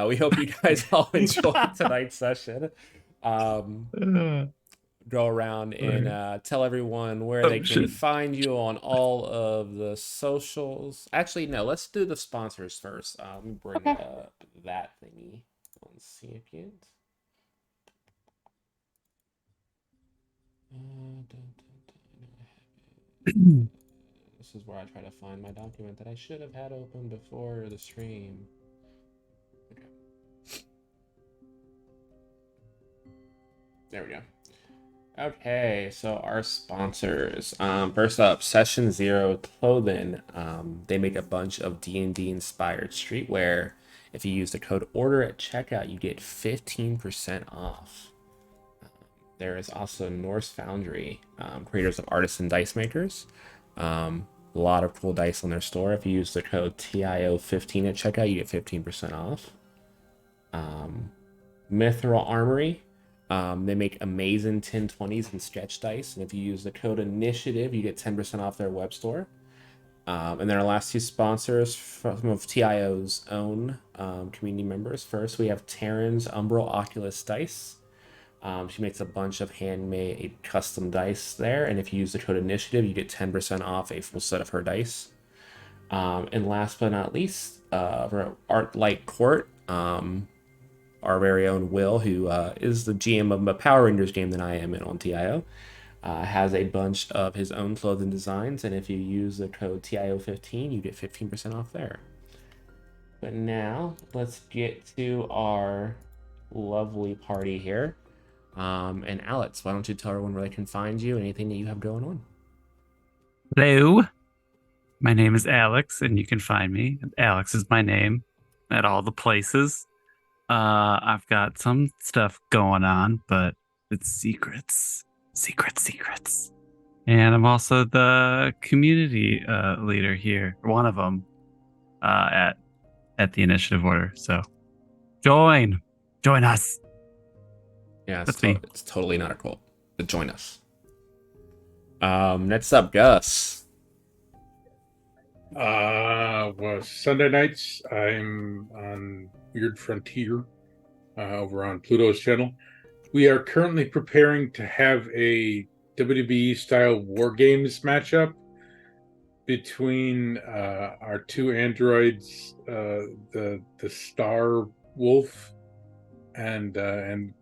we hope you guys all enjoyed tonight's session. Go around and tell everyone where they can shit. find you on all of the socials. Actually, no, let's do the sponsors first. Let me bring Okay. up that thingy. 1 second. This is where I try to find my document that I should have had open before the stream. Okay. There we go. Okay, so our sponsors. First up, Session Zero Clothing. They make a bunch of D&D inspired streetwear. If you use the code ORDER at checkout, you get 15% off. There is also Norse Foundry, creators of Artisan Dice Makers. A lot of cool dice on their store. If you use the code TIO15 at checkout, you get 15% off. Mithril Armory. They make amazing 1020s and sketch dice. And if you use the code INITIATIVE, you get 10% off their web store. And then our last two sponsors, some of TIO's own community members. First, we have Taryn's Umbral Oculus Dice. She makes a bunch of handmade custom dice there. And if you use the code INITIATIVE, you get 10% off a full set of her dice. And last but not least, for Art Light Court, our very own Will, who is the GM of a Power Rangers game that I am in on TIO, has a bunch of his own clothing designs, and if you use the code TIO15, you get 15% off there. But now, let's get to our lovely party here. And Alex, why don't you tell everyone where they can find you, anything that you have going on? Hello. My name is Alex, and you can find me. Alex is my name at all the places. I've got some stuff going on, but it's secrets. Secrets. And I'm also the community leader here, one of them, at the initiative order. So join us. Yeah, That's me. it's totally not a cult, but join us. Next up, Gus. Well, Sunday nights I'm on Weird Frontier over on Pluto's channel. We are currently preparing to have a WWE style War Games matchup between our two androids, the Star Wolf and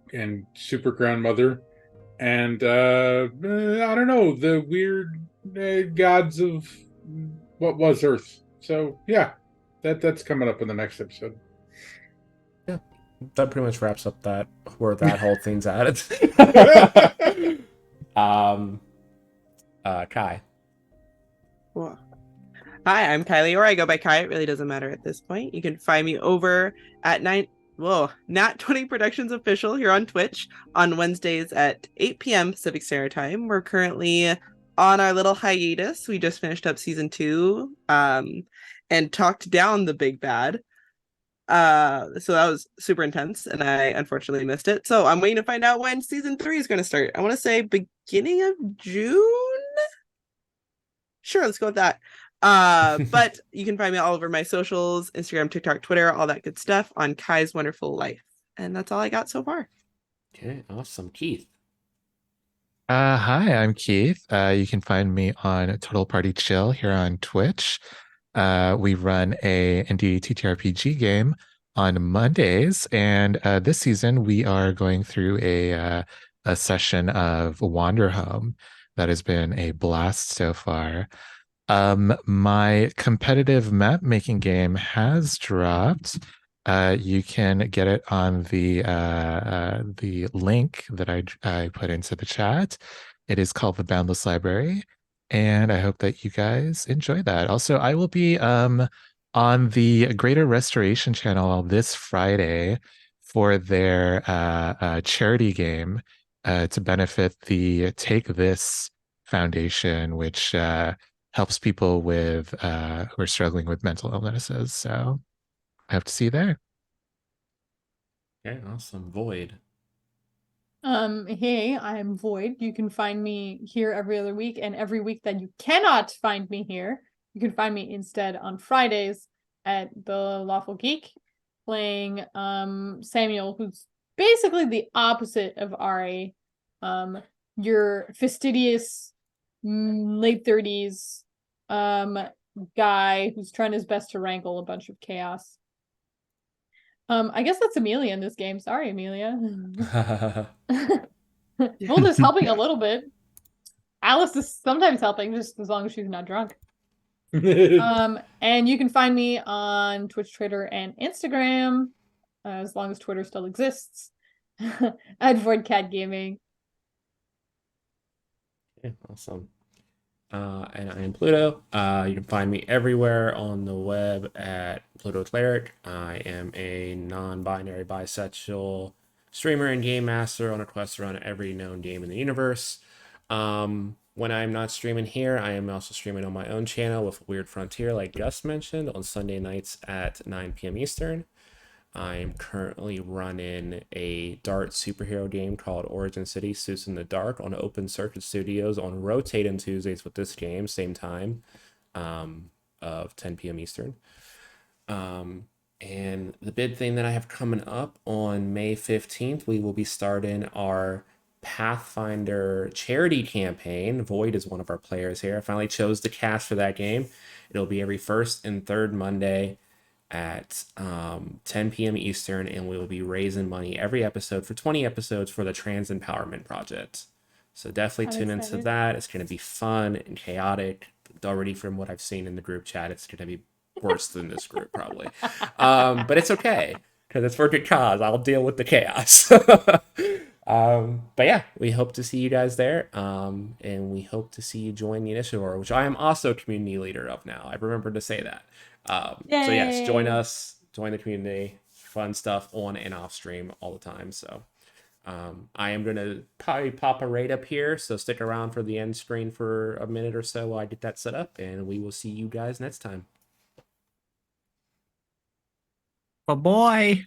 Super Grandmother, and I don't know, the weird gods of what was Earth. So yeah, that's coming up in the next episode. that pretty much wraps up that where that whole thing's at. Kai. Well, hi, I'm Kylie, or I go by Kai. It really doesn't matter at this point. You can find me over at Nat 20 Productions Official here on Twitch on Wednesdays at 8 p.m. Pacific Standard Time. We're currently on our little hiatus. We just finished up season 2 and talked down the big bad. So that was super intense, and I unfortunately missed it. So I'm waiting to find out when season 3 is going to start. I want to say beginning of June. Sure, let's go with that. But you can find me all over my socials, Instagram, TikTok, Twitter, all that good stuff on Kai's Wonderful Life. And that's all I got so far. Okay, awesome. Keith. Hi, I'm Keith. You can find me on Total Party Chill here on Twitch. We run a indie TTRPG game on Mondays, and this season we are going through a session of Wander Home that has been a blast so far. My competitive map making game has dropped. You can get it on the link that I put into the chat. It is called the Boundless Library, and I hope that you guys enjoy that. Also, I will be on the Greater Restoration channel this Friday for their charity game to benefit the Take This Foundation, which helps people with who are struggling with mental illnesses. So I hope to see you there. Okay, awesome. Void. Hey, I'm Void. You can find me here every other week, and every week that you cannot find me here, you can find me instead on Fridays at the Lawful Geek, playing Samuel, who's basically the opposite of Ari. Your fastidious late 30s guy who's trying his best to wrangle a bunch of chaos. I guess that's Amelia in this game. Sorry, Amelia. Vold is helping a little bit. Alice is sometimes helping, just as long as she's not drunk. And you can find me on Twitch, Twitter, and Instagram, as long as Twitter still exists, at VoidCat Gaming. Okay, awesome. And I am Pluto. You can find me everywhere on the web at Pluto Cleric. I am a non-binary bisexual streamer and game master on a quest to run every known game in the universe. When I'm not streaming here, I am also streaming on my own channel with Weird Frontier, like Gus mentioned, on Sunday nights at 9 p.m. Eastern. I am currently running a Dart superhero game called Origin City Suits in the Dark on Open Circuit Studios on rotating Tuesdays with this game, same time of 10 p.m. Eastern. And the big thing that I have coming up on May 15th, we will be starting our Pathfinder charity campaign. Void is one of our players here. I finally chose the cast for that game. It'll be every first and third Monday at 10 p.m. Eastern, and we will be raising money every episode for 20 episodes for the Trans Empowerment Project. So definitely tune into that. It's going to be fun and chaotic. Already from what I've seen in the group chat, it's going to be worse than this group probably. But it's okay because it's for a good cause. I'll deal with the chaos. But yeah, we hope to see you guys there. And we hope to see you join the initiative order, which I am also community leader of now. I remembered to say that. So yes, join us, join the community, fun stuff on and off stream all the time. So I am going to probably pop a raid up here. So stick around for the end screen for a minute or so while I get that set up, and we will see you guys next time. Bye-bye.